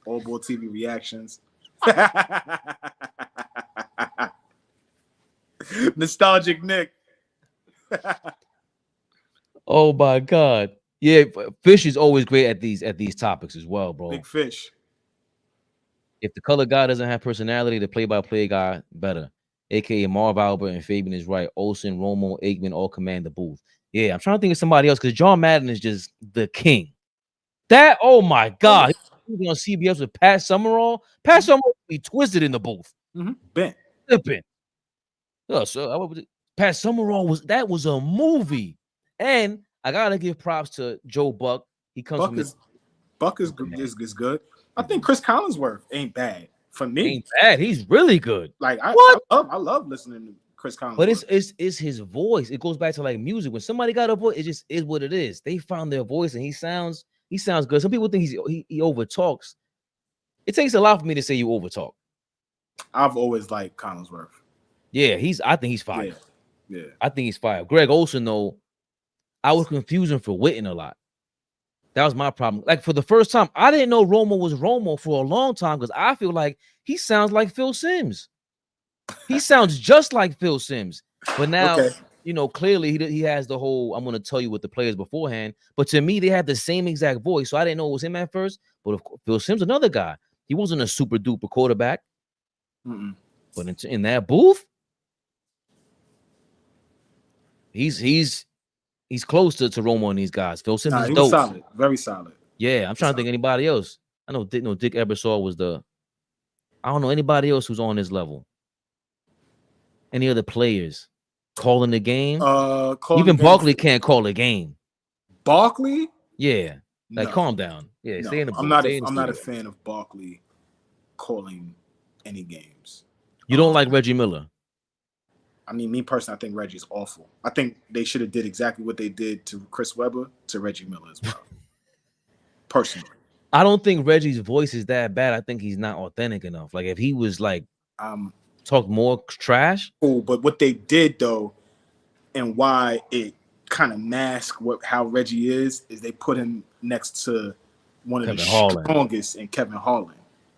AllBall TV reactions. Nostalgic Nick. Oh my God. Yeah, Fish is always great at these topics as well, bro. Big Fish. If the color guy doesn't have personality, the play-by-play guy better. AKA Marv Albert and Fabian is right. Olsen, Romo, Aikman all command the booth. Yeah, I'm trying to think of somebody else because John Madden is just the king. That, oh my God. He was on CBS with Pat Summerall. Pat Summerall be twisted in the booth. Bent. Flipping. Oh, so Pat Summerall was a movie. And I gotta give props to Joe Buck. He comes Buck is good. I think Chris Collinsworth ain't bad for me. Ain't bad. He's really good. Like I love listening to Chris Collinsworth. But it's his voice. It goes back to like music. When somebody got a voice, it just is what it is. They found their voice and he sounds good. Some people think he over talks. It takes a lot for me to say you over talk. I've always liked Collinsworth. Yeah, I think he's fire. Yeah. I think he's fire. Greg Olsen, though, I was confusing for Witten a lot. That was my problem. Like for the first time, I didn't know Romo was Romo for a long time because I feel like he sounds like Phil Simms. He sounds just like Phil Simms. But now, clearly he has the whole, I'm going to tell you what the players beforehand. But to me, they had the same exact voice. So I didn't know it was him at first. But of course, Phil Simms, another guy. He wasn't a super duper quarterback. But in that booth, he's close to Romo and these guys. Phil Simms is dope. Was solid, very solid. Yeah, I'm trying to think anybody else. I know Dick Ebersol was I don't know anybody else who's on this level. Any other players calling the game? Even Barkley can't call a game. Barkley? Yeah. Like calm down. Yeah, stay in the booth. I'm not a fan of Barkley calling any games. You don't like Reggie Miller? I mean, me personally, I think Reggie's awful. I think they should have did exactly what they did to Chris Webber to Reggie Miller as well. Personally. I don't think Reggie's voice is that bad. I think he's not authentic enough. Like if he was like talk more trash. Cool, but what they did though, and why it kind of masked how Reggie is they put him next to one of the strongest in Kevin Harlan,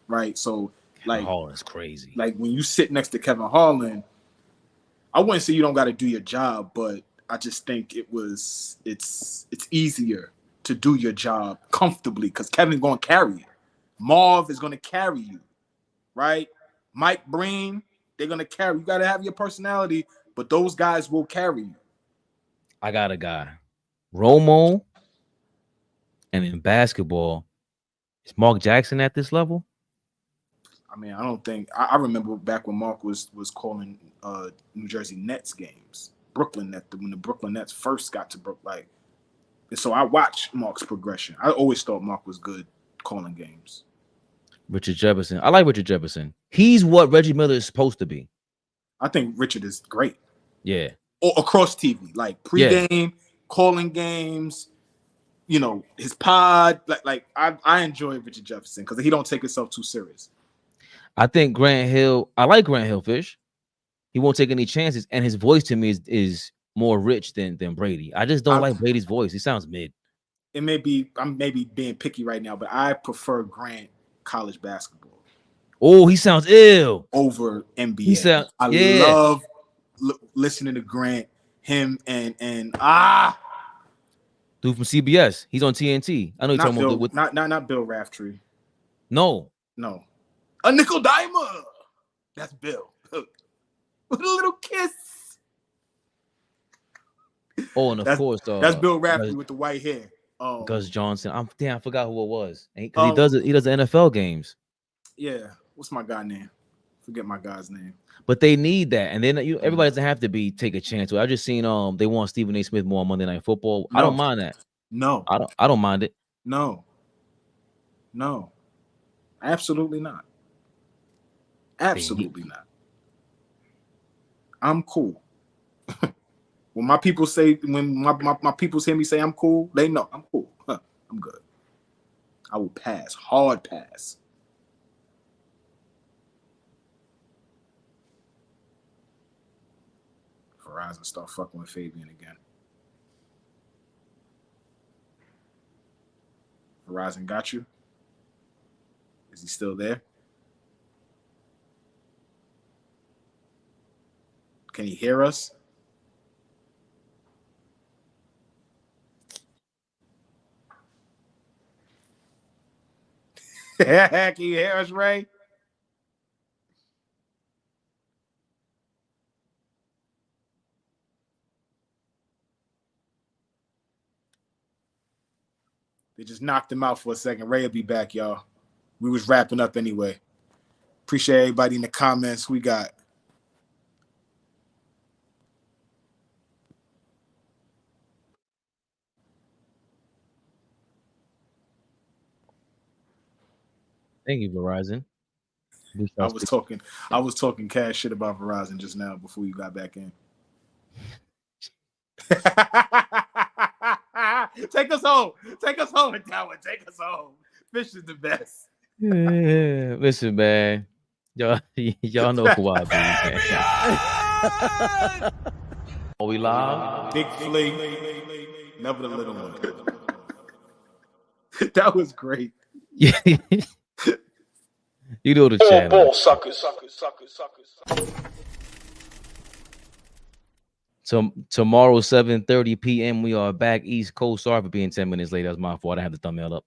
right? So like Harlan's crazy. Like when you sit next to Kevin Harlan, I wouldn't say you don't got to do your job, but I just think it's easier to do your job comfortably because Kevin's going to carry you. Marv is going to carry you, right? Mike Breen, they're going to carry you. You got to have your personality, but those guys will carry you. I got a guy. Romo, and in basketball, is Mark Jackson at this level? I mean, I don't think I remember back when Mark was calling New Jersey Nets games, Brooklyn Nets, when the Brooklyn Nets first got to Brooklyn. And so I watched Mark's progression. I always thought Mark was good calling games. Richard Jefferson. I like Richard Jefferson. He's what Reggie Miller is supposed to be. I think Richard is great. Yeah. Or across TV, like pregame, calling games, his pod. Like I enjoy Richard Jefferson because he don't take himself too serious. I think Grant Hill, I like Grant Hill Fish. He won't take any chances, and his voice to me is more rich than Brady. I just don't like Brady's voice. He sounds mid. I'm maybe being picky right now, but I prefer Grant college basketball. Oh, he sounds ill. Over NBA. I love listening to Grant, him and dude from CBS. He's on TNT. I know you're talking about not Bill Raftery. No. A nickel dimer. That's Bill. With a little kiss. Oh, and of course, that's Bill Raftery with the white hair. Gus Johnson. I forgot who it was. Because he does the NFL games. Yeah. What's my guy name? Forget my guy's name. But they need that, and then everybody doesn't have to take a chance. I just seen they want Stephen A. Smith more on Monday Night Football. No. I don't mind that. No, I don't mind it. No, absolutely not. Absolutely not. I'm cool. When my people say, when my people hear me say I'm cool, they know I'm cool. I'm good. I will pass, hard pass. Verizon start fucking with Fabian again. Verizon got you? Is he still there? Can he hear us? Can you hear us, Ray? They just knocked him out for a second. Ray will be back, y'all. We was wrapping up anyway. Appreciate everybody in the comments. We got Thank you, Verizon. I was talking cash shit about Verizon just now before you got back in. Take us home. Take us home, Tower. Take us home. Fish is the best. Yeah, listen, man. Y'all know who I be, man. Are we live? Big Flea. Never the little one. That was great. Yeah. You know the channel. Ball suckers. Tomorrow, 7:30 p.m. We are back East Coast. Sorry for being 10 minutes late. That's my fault. I have the thumbnail up.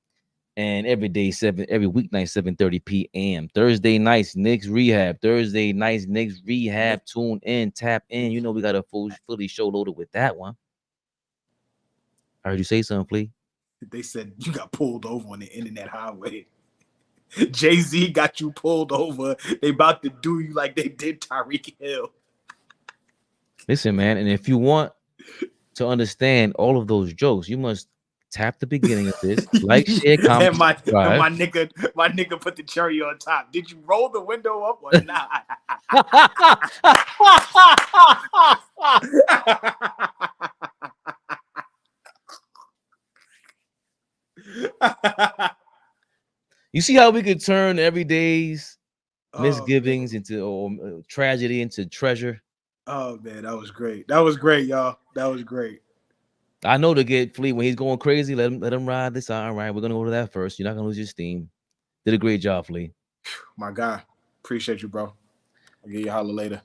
And every weeknight, 7:30 p.m. Thursday nights, Knicks Rehab. Thursday nights, Knicks Rehab. Tune in, tap in. You know we got a fully show loaded with that one. I heard you say something, please. They said you got pulled over on the internet highway. Jay-Z got you pulled over. They about to do you like they did Tyreek Hill. Listen, man, and if you want to understand all of those jokes, you must tap the beginning of this, like, share, comment, and my subscribe. nigga put the cherry on top. Did you roll the window up or not? You see how we could turn everyday's misgivings into tragedy into treasure? Oh man, that was great. That was great, y'all. That was great. I know to get Flea when he's going crazy. Let him ride this. All right, we're gonna go to that first. You're not gonna lose your steam. Did a great job, Flea. My guy, appreciate you, bro. I'll give you a holler later.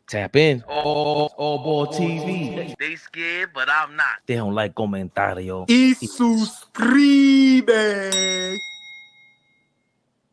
Tap in. AllBall TV. They scared, but I'm not. They don't like comentario. Y suscribe.